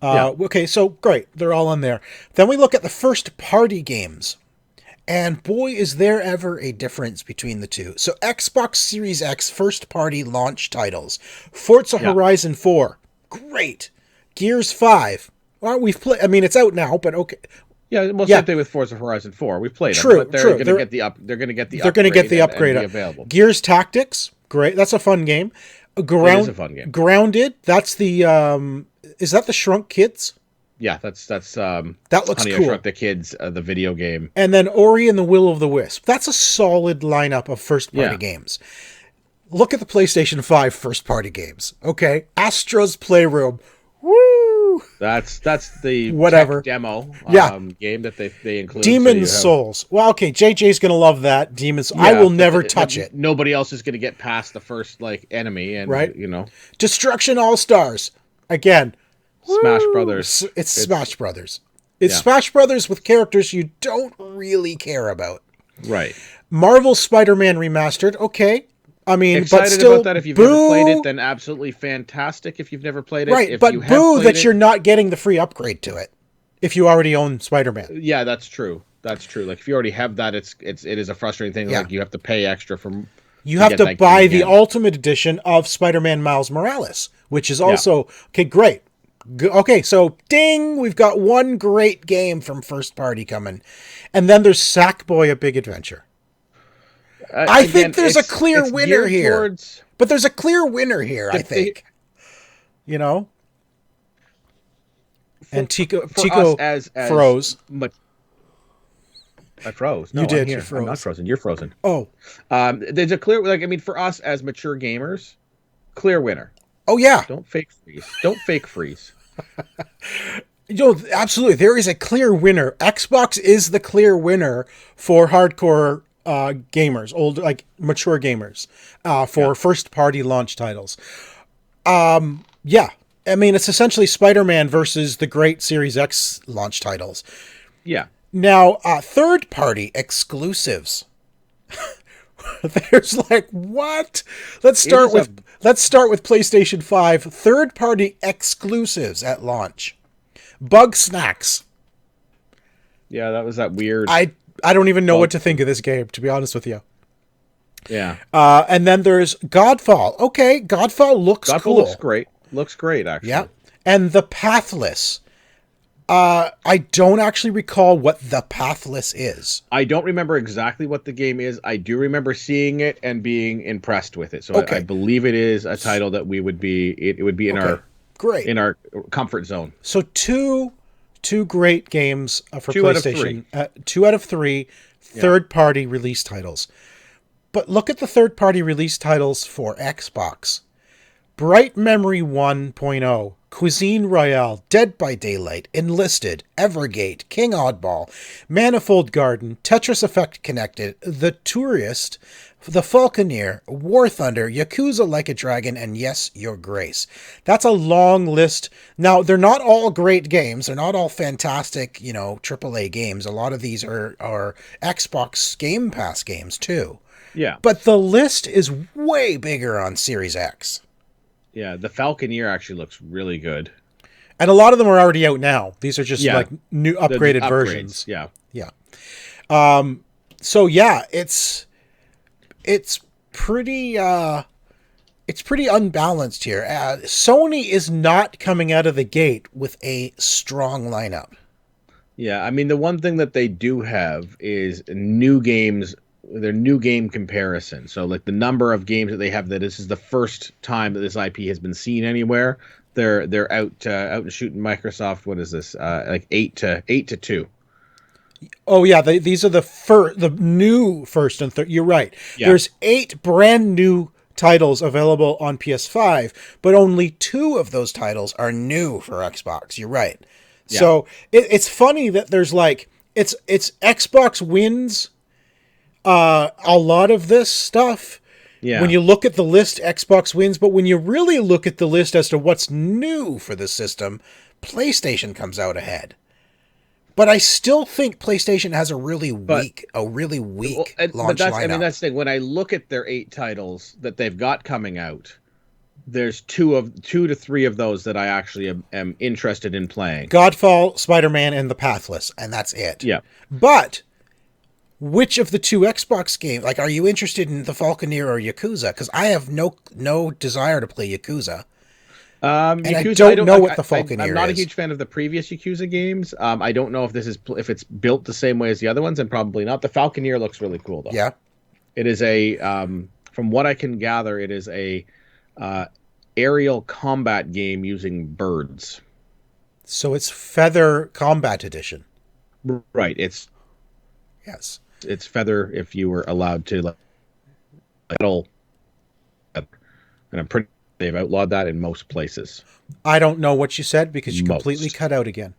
S1: Okay, so great. They're all on there. Then we look at the first-party games. And boy, is there ever a difference between the two. So Xbox Series X first-party launch titles. Forza Horizon 4. Great. Gears 5. Well, we've played. I mean, it's out now, but okay.
S2: Yeah, well, same thing with Forza Horizon 4. We've played
S1: true,
S2: them, but they're going to get the
S1: upgrade.
S2: And be available.
S1: Gears Tactics. Great. That's a fun game.
S2: It is a fun game.
S1: Grounded. That's the. Is that the Shrunk Kids?
S2: Yeah, that's
S1: that looks
S2: Honey,
S1: cool.
S2: I Shrunk the Kids, the video game.
S1: And then Ori and the Will of the Wisp. That's a solid lineup of first-party games. Look at the PlayStation 5 first-party games. Okay, Astro's Playroom. Woo!
S2: That's the
S1: whatever
S2: tech demo game that they include.
S1: Demon's Souls. Well, okay, JJ's gonna love that. Demon's. I will never touch it.
S2: Nobody else is gonna get past the first enemy, and
S1: Destruction All Stars again.
S2: Smash Brothers.
S1: It's Smash Brothers. It's Smash Brothers with characters you don't really care about.
S2: Right.
S1: Marvel Spider-Man Remastered. Okay. I mean,
S2: excited
S1: but still,
S2: about that. If you've never played it, then absolutely fantastic. If you've never played it,
S1: right?
S2: If
S1: but
S2: you have
S1: boo that
S2: it,
S1: you're not getting the free upgrade to it if you already own Spider-Man.
S2: Yeah, that's true. That's true. Like if you already have that, it is a frustrating thing. Like you have to pay extra for.
S1: You have to buy the Ultimate Edition of Spider-Man Miles Morales, which is also okay. Great. Okay, so ding, we've got one great game from first party coming, and then there's Sackboy: A Big Adventure. I think there's a clear winner here. But there's a clear winner here, I think. And Tico froze.
S2: I froze. No,
S1: you did.
S2: You froze. I'm not frozen. You're frozen.
S1: Oh.
S2: There's a clear, for us as mature gamers, clear winner.
S1: Oh, yeah.
S2: Don't fake freeze.
S1: Absolutely. There is a clear winner. Xbox is the clear winner for hardcore gamers, mature gamers, for first-party launch titles. I mean, it's essentially Spider-Man versus the great Series X launch titles.
S2: Yeah.
S1: Now, third-party exclusives. There's what? Let's start with PlayStation 5 third-party exclusives at launch. Bug Snacks.
S2: Yeah, that was that weird.
S1: I don't even know what to think of this game, to be honest with you.
S2: Yeah.
S1: And then there's Godfall. Okay, Godfall looks cool.
S2: Looks great, actually.
S1: Yeah. And The Pathless. I don't actually recall what The Pathless is.
S2: I don't remember exactly what the game is. I do remember seeing it and being impressed with it. So I believe it is a title that it would be in our comfort zone.
S1: So two great games for PlayStation. 2 out of 3 third-party release titles. But look at the third-party release titles for Xbox. Bright Memory 1.0, Cuisine Royale, Dead by Daylight, Enlisted, Evergate, King Oddball, Manifold Garden, Tetris Effect Connected, The Tourist, The Falconeer, War Thunder, Yakuza Like a Dragon, and Yes, Your Grace. That's a long list. Now, they're not all great games. They're not all fantastic, AAA games. A lot of these are Xbox Game Pass games, too.
S2: Yeah.
S1: But the list is way bigger on Series X.
S2: Yeah, the Falconeer actually looks really good.
S1: And a lot of them are already out now. These are just new upgraded versions.
S2: Yeah.
S1: Yeah. So it's pretty unbalanced here. Sony is not coming out of the gate with a strong lineup.
S2: Yeah, I mean the one thing that they do have is new games their new game comparison. So like the number of games that they have, that this is the first time that this IP has been seen anywhere. They're out and shooting Microsoft. What is this? Like 8-2.
S1: Oh yeah, these are the new first and third. You're right.
S2: Yeah.
S1: There's 8 brand new titles available on PS5, but only 2 of those titles are new for Xbox. You're right.
S2: Yeah.
S1: So it's funny that there's like it's Xbox wins a lot of this stuff.
S2: Yeah.
S1: When you look at the list, Xbox wins, but when you really look at the list as to what's new for the system, PlayStation comes out ahead. But I still think PlayStation has a really weak launch lineup.
S2: I mean, that's the thing. When I look at their 8 titles that they've got coming out, there's 2 to 3 of those that I actually am interested in playing.
S1: Godfall, Spider-Man, and The Pathless, and that's it.
S2: Yeah.
S1: But which of the 2 Xbox games, like, are you interested in The Falconeer or Yakuza? Because I have no desire to play Yakuza. And Yakuza, I don't know what The Falconeer is.
S2: I'm not a huge fan of the previous Yakuza games. I don't know if it's built the same way as the other ones, and probably not. The Falconeer looks really cool, though.
S1: Yeah.
S2: It is from what I can gather, it is a aerial combat game using birds.
S1: So it's Feather Combat Edition.
S2: Right.
S1: Yes.
S2: It's Feather if you were allowed to, like, and I'm pretty. They've outlawed that in most places.
S1: I don't know what you said because you completely cut out again.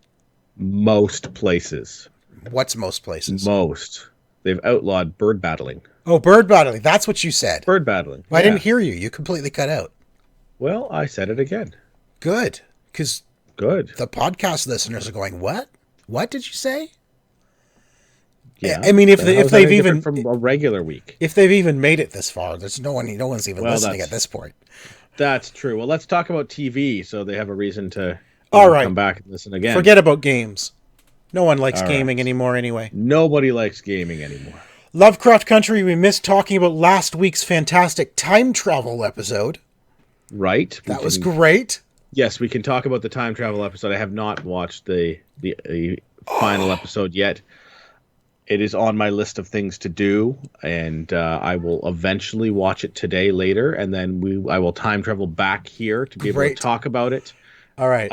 S2: Most places.
S1: What's most places?
S2: Most. They've outlawed bird battling.
S1: Oh, bird battling. That's what you said.
S2: Bird battling.
S1: Well, I didn't hear you. You completely cut out.
S2: Well, I said it again.
S1: Good. Because
S2: Good.
S1: The podcast listeners are going, what? What did you say?
S2: Yeah.
S1: I mean, if they've even
S2: from a regular week,
S1: if they've even made it this far, there's no one's even listening at this point.
S2: That's true. Well, let's talk about TV, so they have a reason to come back and listen again.
S1: Forget about games. No one likes gaming anymore anyway.
S2: Nobody likes gaming anymore.
S1: Lovecraft Country, we missed talking about last week's fantastic time travel episode.
S2: Right.
S1: That was great.
S2: Yes, we can talk about the time travel episode. I have not watched the final episode yet. It is on my list of things to do, and I will eventually watch it today later, and then I will time travel back here to be able to talk about it.
S1: All right.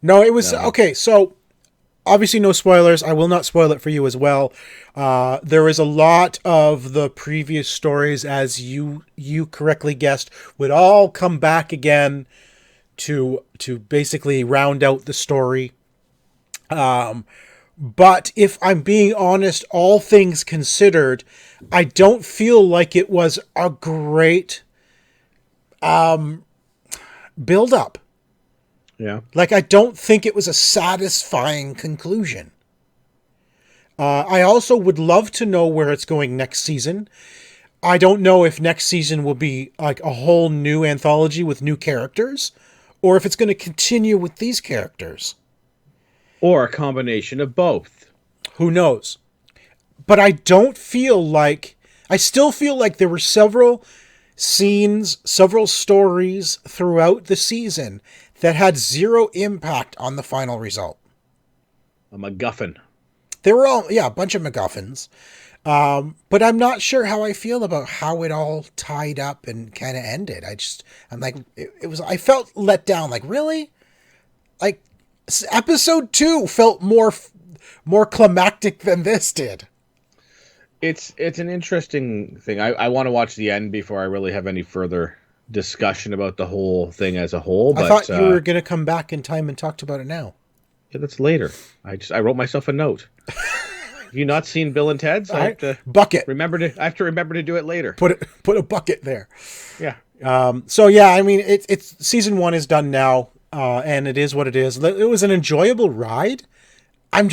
S1: No, it was okay. So obviously no spoilers. I will not spoil it for you as well. There is a lot of the previous stories, as you correctly guessed, would all come back again to basically round out the story. But if I'm being honest, all things considered, I don't feel like it was a great build-up.
S2: Yeah.
S1: Like, I don't think it was a satisfying conclusion. I also would love to know where it's going next season. I don't know if next season will be like a whole new anthology with new characters, or if it's going to continue with these characters.
S2: Or a combination of both.
S1: Who knows? But I don't feel like... I still feel like there were several scenes, several stories throughout the season that had zero impact on the final result.
S2: A MacGuffin.
S1: They were all... Yeah, a bunch of MacGuffins. But I'm not sure how I feel about how it all tied up and kind of ended. I'm like... It was... I felt let down. Like, really? Like... Episode 2 felt more climactic than this did.
S2: It's an interesting thing. I want to watch the end before I really have any further discussion about the whole thing as a whole. But
S1: I thought you were going to come back in time and talk about it now.
S2: Yeah, that's later. I wrote myself a note. Have you not seen Bill and Ted's? I have to
S1: bucket.
S2: I have to remember to do it later.
S1: Put a bucket there.
S2: Yeah.
S1: So yeah, I mean, it's season 1 is done now. And it is what it is. It was an enjoyable ride. I'm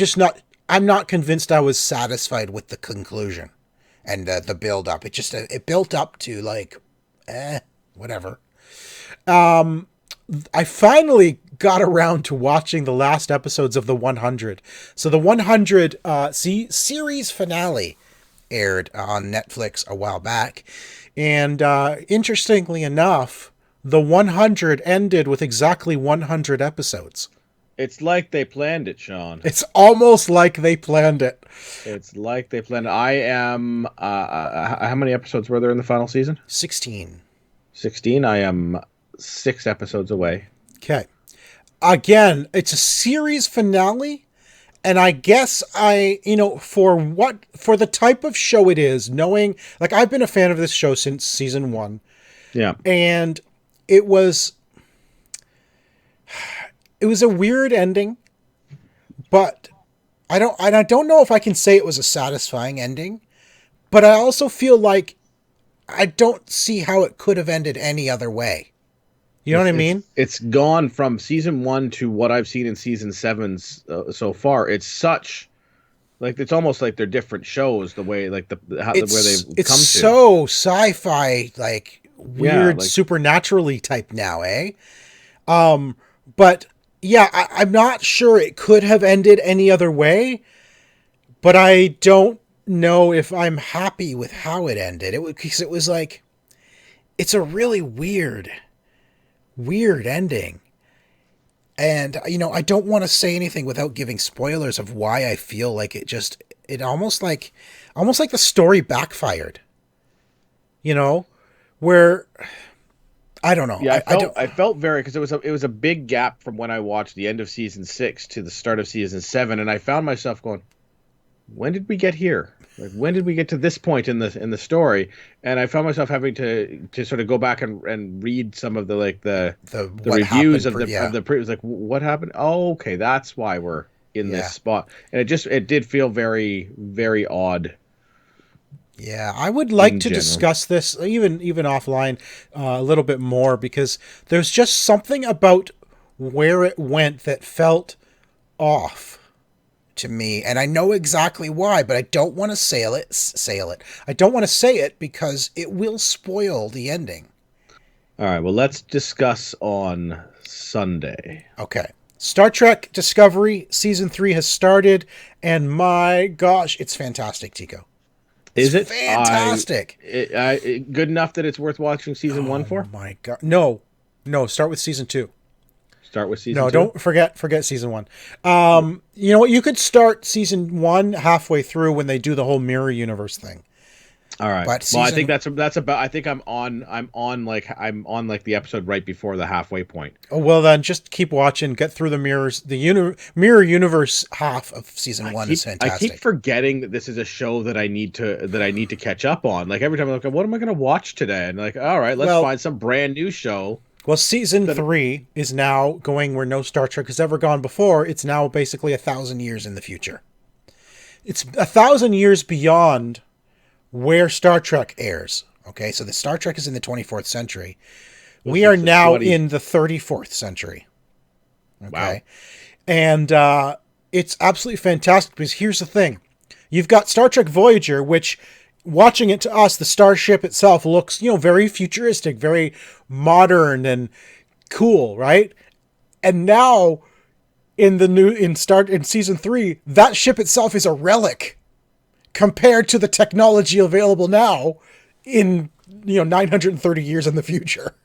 S1: not convinced I was satisfied with the conclusion and the build up. It built up to like, whatever. I finally got around to watching the last episodes of the 100. So the 100 series finale aired on Netflix a while back. And interestingly enough, the 100 ended with exactly 100 episodes.
S2: It's like they planned it, Sean.
S1: It's almost like they planned it.
S2: It's like they planned it. I am. How many episodes were there in the final season?
S1: 16.
S2: 16. I am 6 episodes away.
S1: Okay. Again, it's a series finale. And I guess for the type of show it is, knowing, like, I've been a fan of this show since season 1.
S2: Yeah.
S1: And it was a weird ending, but I don't know if I can say it was a satisfying ending, but I also feel like I don't see how it could have ended any other way. You know what I mean?
S2: It's gone from season 1 to what I've seen in season 7 so far. It's such, like, it's almost like they're different shows. The way, like, where they've come to.
S1: It's so sci-fi, like, weird,
S2: like,
S1: supernaturally type now, eh? But yeah, I'm not sure it could have ended any other way, but I don't know if I'm happy with how it ended. Because it was like, it's a really weird ending. And, I don't want to say anything without giving spoilers of why I feel like it almost like the story backfired, where, I don't know.
S2: Yeah, I felt very, because it was a big gap from when I watched the end of season 6 to the start of season 7, and I found myself going, when did we get here? Like, when did we get to this point in the story? And I found myself having to sort of go back and read some of the reviews of the previous, like, what happened? Oh, okay, that's why we're in this spot. And it did feel very, very odd.
S1: Yeah, I would like to discuss this even offline a little bit more, because there's just something about where it went that felt off to me, and I know exactly why, but I don't want to say it. I don't want to say it because it will spoil the ending.
S2: All right, well, let's discuss on Sunday.
S1: Okay. Star Trek Discovery Season 3 has started, and my gosh, it's fantastic, Tico.
S2: Is it
S1: fantastic?
S2: Good enough that it's worth watching season 1 for?
S1: Oh my god. No, start with season 2.
S2: Start with season 2?
S1: No, don't forget season 1. You know what? You could start season 1 halfway through when they do the whole mirror universe thing.
S2: All right. Well, I think that's about. I think I'm on like the episode right before the halfway point.
S1: Oh, well, then just keep watching. Get through the mirrors. The mirror universe half of season 1 is fantastic.
S2: I keep forgetting that this is a show that I need to catch up on. Like, every time I'm like, what am I going to watch today? And like, all right, let's find some brand new show.
S1: Well, season 3 is now going where no Star Trek has ever gone before. It's now basically 1,000 years in the future. It's 1,000 years beyond where Star Trek airs. Okay, so the Star Trek is in the 24th century. We are now in the 34th century. Okay. Wow. And it's absolutely fantastic, because here's the thing. You've got Star Trek Voyager, which, watching it to us, the starship itself looks, very futuristic, very modern and cool, right? And now in season 3, that ship itself is a relic compared to the technology available now in 930 years in the future.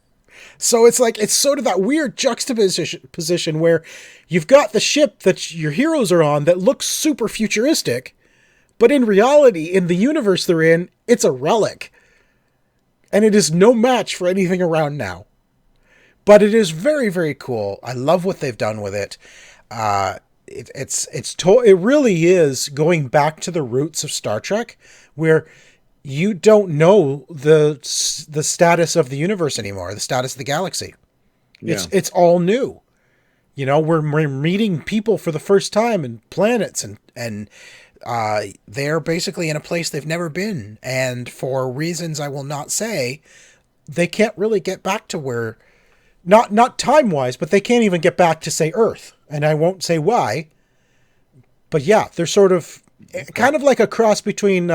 S1: So it's like, it's sort of that weird juxtaposition where you've got the ship that your heroes are on that looks super futuristic, but in reality, in the universe they're in, it's a relic. And it is no match for anything around now. But it is very, very cool. I love what they've done with it. It really is going back to the roots of Star Trek, where you don't know the status of the universe anymore, the status of the galaxy. Yeah. It's all new. We're meeting people for the first time, and planets, and they're basically in a place they've never been. And for reasons I will not say, they can't really get back to where, not time-wise, but they can't even get back to, say, Earth. And I won't say why. But yeah, they're sort of kind of like a cross between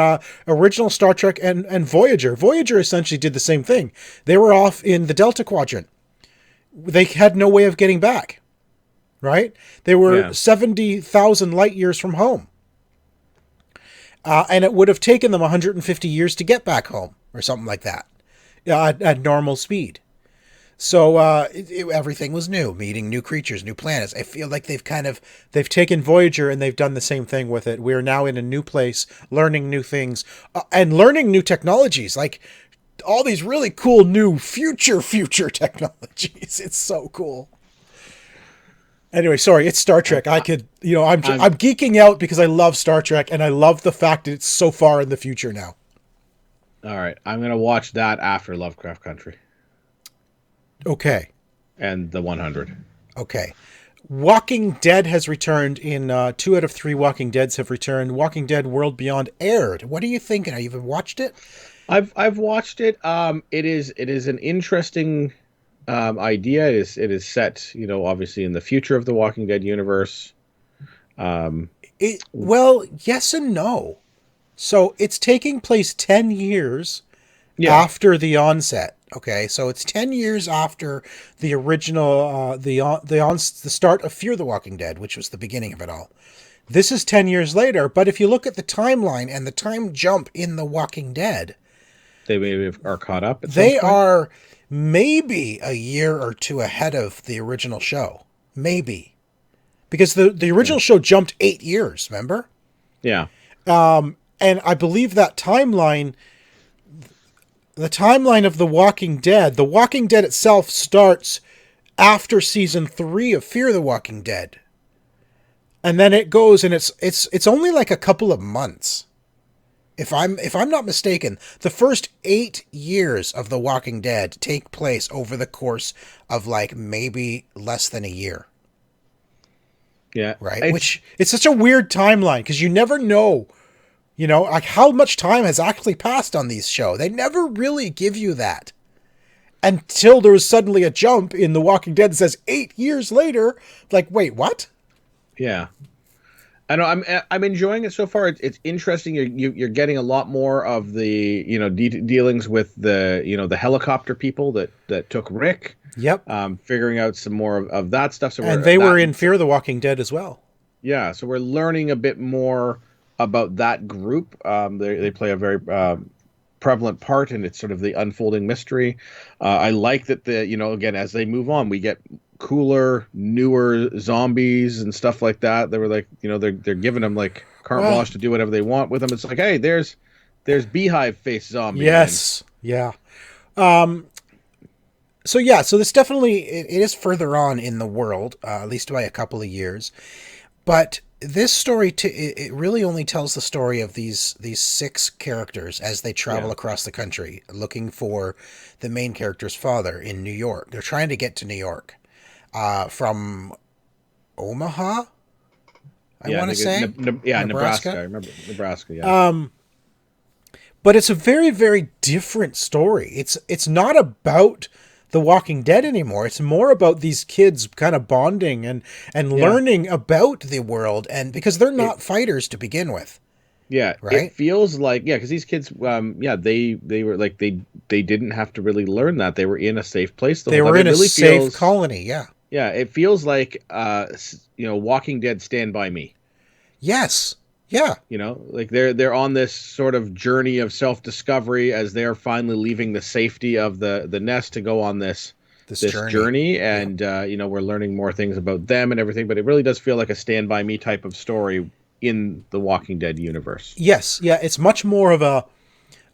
S1: original Star Trek and Voyager. Voyager essentially did the same thing. They were off in the Delta Quadrant. They had no way of getting back. Right? They were 70,000 light years from home. And it would have taken them 150 years to get back home, or something like that, at normal speed. So everything was new, meeting new creatures, new planets. I feel like they've taken Voyager and they've done the same thing with it. We're now in a new place, learning new things, and learning new technologies, like all these really cool new future technologies. It's so cool. Anyway, sorry, it's Star Trek. I'm geeking out because I love Star Trek and I love the fact that it's so far in the future now.
S2: All right, I'm gonna watch that after Lovecraft Country.
S1: Okay.
S2: And the 100.
S1: Okay. Walking Dead has returned in 2 out of 3 Walking Deads have returned. Walking Dead World Beyond aired. What are you thinking? Have you even watched it?
S2: I've watched it. It is an interesting idea. It is set, obviously in the future of the Walking Dead universe.
S1: Well, yes and no. So it's taking place 10 years after the onset. Okay, so it's 10 years after the original, the start of Fear the Walking Dead, which was the beginning of it all. This is 10 years later, but if you look at the timeline and the time jump in The Walking Dead,
S2: they maybe are caught up.
S1: They are maybe a year or 2 ahead of the original show. Maybe. Because the original show jumped 8 years, remember?
S2: Yeah.
S1: And I believe that timeline... The timeline of The Walking Dead itself starts after season 3 of Fear the Walking Dead. And then it goes and it's only like a couple of months. If I'm not mistaken, the first 8 years of The Walking Dead take place over the course of like maybe less than a year.
S2: Yeah.
S1: Right? Which it's such a weird timeline because you never know. Like how much time has actually passed on these shows. They never really give you that. Until there was suddenly a jump in The Walking Dead that says 8 years later. Like, wait, what?
S2: Yeah. I know I'm enjoying it so far. It's interesting. You're getting a lot more of the, dealings with the, the helicopter people that took Rick.
S1: Yep.
S2: Figuring out some more of that stuff. So
S1: and they were in Fear the Walking Dead as well.
S2: Yeah. So we're learning a bit more about that group. They play a very prevalent part, and it's sort of the unfolding mystery. I like that again, as they move on, we get cooler, newer zombies and stuff like that. They were like, they're giving them like carte blanche to do whatever they want with them. It's like, hey, there's beehive face zombie.
S1: Yes. Yeah. So this definitely it is further on in the world, at least by a couple of years, but this story it really only tells the story of these 6 characters as they travel across the country looking for the main character's father in New York. They're trying to get to New York from Omaha. I want to say
S2: Nebraska. I remember Nebraska. Yeah.
S1: But it's a very, very different story. It's not about The Walking Dead anymore. It's more about these kids kind of bonding and learning about the world, and because they're not fighters to begin with.
S2: Yeah, right. It feels like because these kids, they were like they didn't have to really learn that. They were in a safe place.
S1: They were in a safe colony. Yeah.
S2: Yeah, it feels like Walking Dead Stand By Me.
S1: Yes. Yeah.
S2: Like they're on this sort of journey of self-discovery as they're finally leaving the safety of the nest to go on this journey. And we're learning more things about them and everything, but it really does feel like a Stand By Me type of story in the Walking Dead universe.
S1: Yes. Yeah, it's much more of a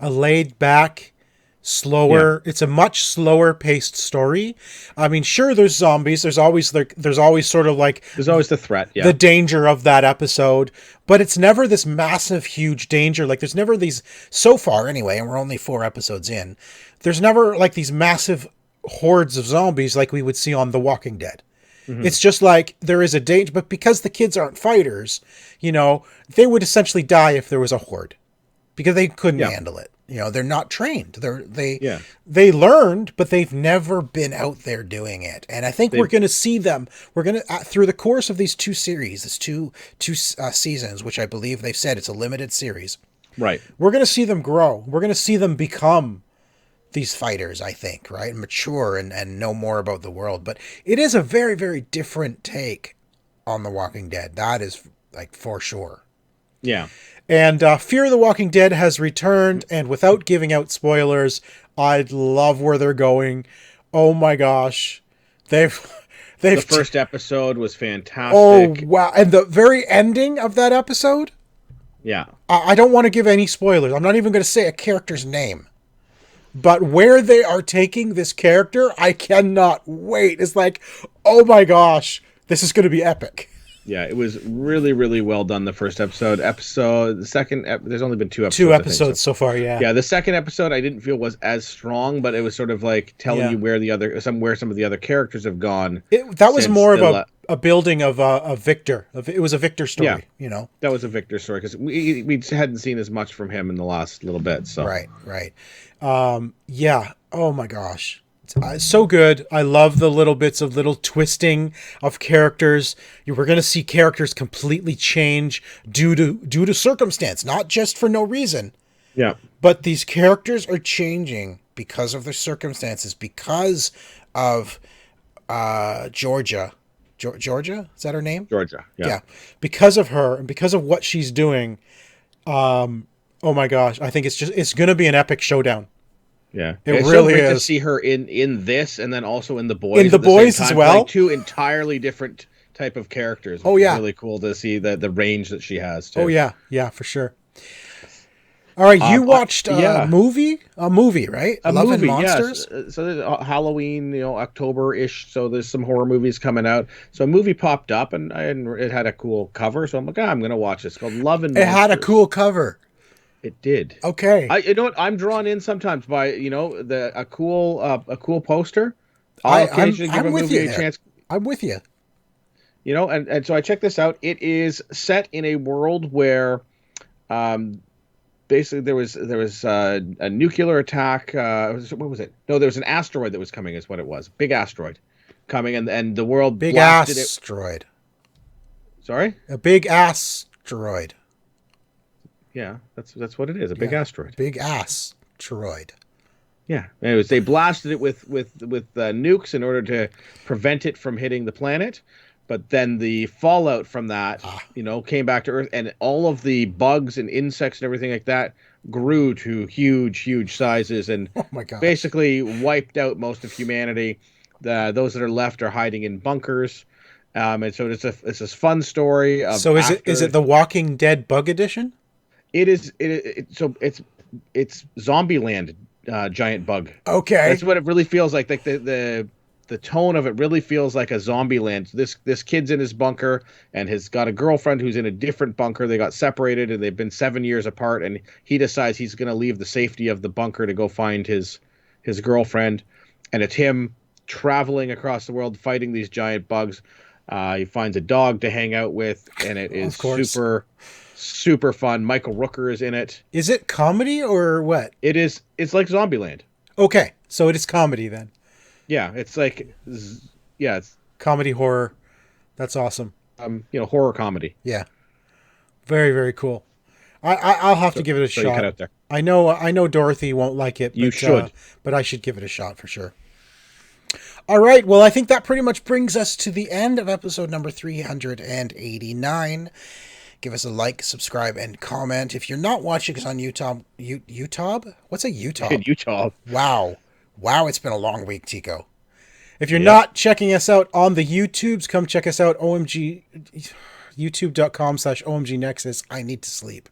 S1: laid back, slower. Yeah. It's a much slower paced story. I mean, sure, there's zombies. There's always sort of like
S2: there's always the threat,
S1: the danger of that episode, but it's never this massive, huge danger. Like there's never these so far anyway, and we're only 4 episodes in. There's never like these massive hordes of zombies like we would see on The Walking Dead. Mm-hmm. It's just like there is a danger, but because the kids aren't fighters, they would essentially die if there was a horde because they couldn't handle it. They're not trained. They learned, but they've never been out there doing it. And I think we're going to see them. We're going to through the course of these 2 series, this two seasons, which I believe they've said it's a limited series.
S2: Right.
S1: We're going to see them grow. We're going to see them become these fighters, I think, right? Mature and know more about the world. But it is a very, very different take on The Walking Dead. That is like for sure.
S2: Yeah.
S1: And Fear the Walking Dead has returned, and without giving out spoilers, I love where they're going. Oh my gosh. They've
S2: The
S1: they've
S2: first episode was fantastic.
S1: Oh wow. And the very ending of that episode,
S2: Yeah.
S1: I don't want to give any spoilers. I'm not even going to say a character's name. But where they are taking this character, I cannot wait. It's like, oh my gosh, this is going to be epic.
S2: Yeah, it was really, really well done. The first episode, the second, there's only been two episodes.
S1: Two
S2: I think,
S1: episodes so far, yeah.
S2: Yeah, the second episode I didn't feel was as strong, but it was sort of like telling you where some of the other characters have gone.
S1: That was more of a building of a Victor. It was a Victor story,
S2: Yeah,
S1: you know.
S2: That was a Victor story because we hadn't seen as much from him in the last little bit. So
S1: Right. Yeah. Oh my gosh. It's so good. I love the little bits of little twisting of characters. We're going to see characters completely change due to circumstance, not just for no reason.
S2: Yeah.
S1: But these characters are changing because of their circumstances, because of Georgia. Georgia? Is that her name?
S2: Georgia. Yeah.
S1: Because of her and because of what she's doing. Oh my gosh. I think it's going to be an epic showdown.
S2: Yeah,
S1: it's really
S2: so great
S1: is.
S2: To see her in this, and then also in the boys.
S1: In the boys as well,
S2: like two entirely different type of characters.
S1: Oh yeah,
S2: really cool to see the range that she has too.
S1: Oh yeah, for sure. All right, you watched a movie, right?
S2: Love
S1: and Monsters.
S2: Yes. So Halloween, October-ish. So there's some horror movies coming out. So a movie popped up, and it had a cool cover. So I'm like, I'm gonna watch it. It's called Love and Monsters.
S1: It had a cool cover.
S2: It did.
S1: Okay.
S2: You know what? I'm drawn in sometimes by a cool poster. I'll occasionally give a movie a chance.
S1: I'm with you.
S2: And so I checked this out. It is set in a world where, basically there was a nuclear attack. What was it? No, there was an asteroid that was coming. Is what it was. Big asteroid coming, and the world blasted
S1: asteroid.
S2: Sorry.
S1: A big asteroid.
S2: Yeah, that's what it is. A big asteroid.
S1: Big asteroid.
S2: Yeah. Anyways, they blasted it with nukes in order to prevent it from hitting the planet. But then the fallout from that, came back to Earth, and all of the bugs and insects and everything like that grew to huge sizes, and basically wiped out most of humanity. Those that are left are hiding in bunkers. And so it's this fun story.
S1: So is it the Walking Dead Bug Edition?
S2: It is. It's Zombieland, giant bug.
S1: Okay,
S2: that's what it really feels like. Like the tone of it really feels like a Zombieland. This kid's in his bunker and has got a girlfriend who's in a different bunker. They got separated and they've been 7 years apart. And he decides he's going to leave the safety of the bunker to go find his girlfriend. And it's him traveling across the world fighting these giant bugs. He finds a dog to hang out with, and it is super fun. Michael Rooker is in it.
S1: Is it comedy or what?
S2: It is. It's like Zombieland.
S1: Okay, so it is comedy then.
S2: Yeah, it's like, it's
S1: comedy horror. That's awesome.
S2: Horror comedy.
S1: Yeah, very very cool. I'll have to give it a shot.
S2: Cut out there.
S1: I know Dorothy won't like it.
S2: You should,
S1: but I should give it a shot for sure. All right. Well, I think that pretty much brings us to the end of episode number 389. Give us a like, subscribe, and comment. If you're not watching us on YouTube, YouTube? What's a YouTube?
S2: YouTube.
S1: Wow, it's been a long week, Tico. If you're not checking us out on the YouTubes, come check us out, OMG, youtube.com/OMG Nexus. I need to sleep.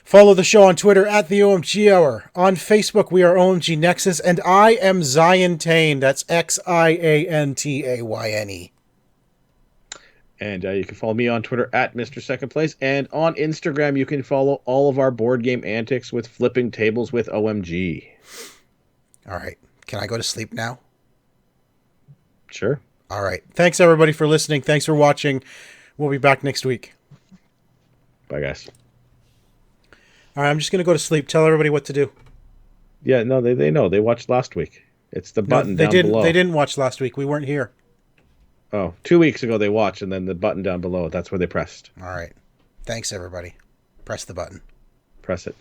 S1: Follow the show on Twitter at the OMG Hour. On Facebook, we are OMG Nexus, and I am Zion Tane. That's XIANTAYNE.
S2: And you can follow me on Twitter at Mr. Second Place. And on Instagram, you can follow all of our board game antics with Flipping Tables with OMG.
S1: All right. Can I go to sleep now?
S2: Sure.
S1: All right. Thanks, everybody, for listening. Thanks for watching. We'll be back next week.
S2: Bye, guys.
S1: All right. I'm just going to go to sleep. Tell everybody what to do.
S2: Yeah, no, they know. They watched last week. It's the button down below.
S1: They didn't watch last week. We weren't here.
S2: Oh, 2 weeks ago they watched, and then the button down below, that's where they pressed.
S1: All right. Thanks, everybody. Press the button.
S2: Press it.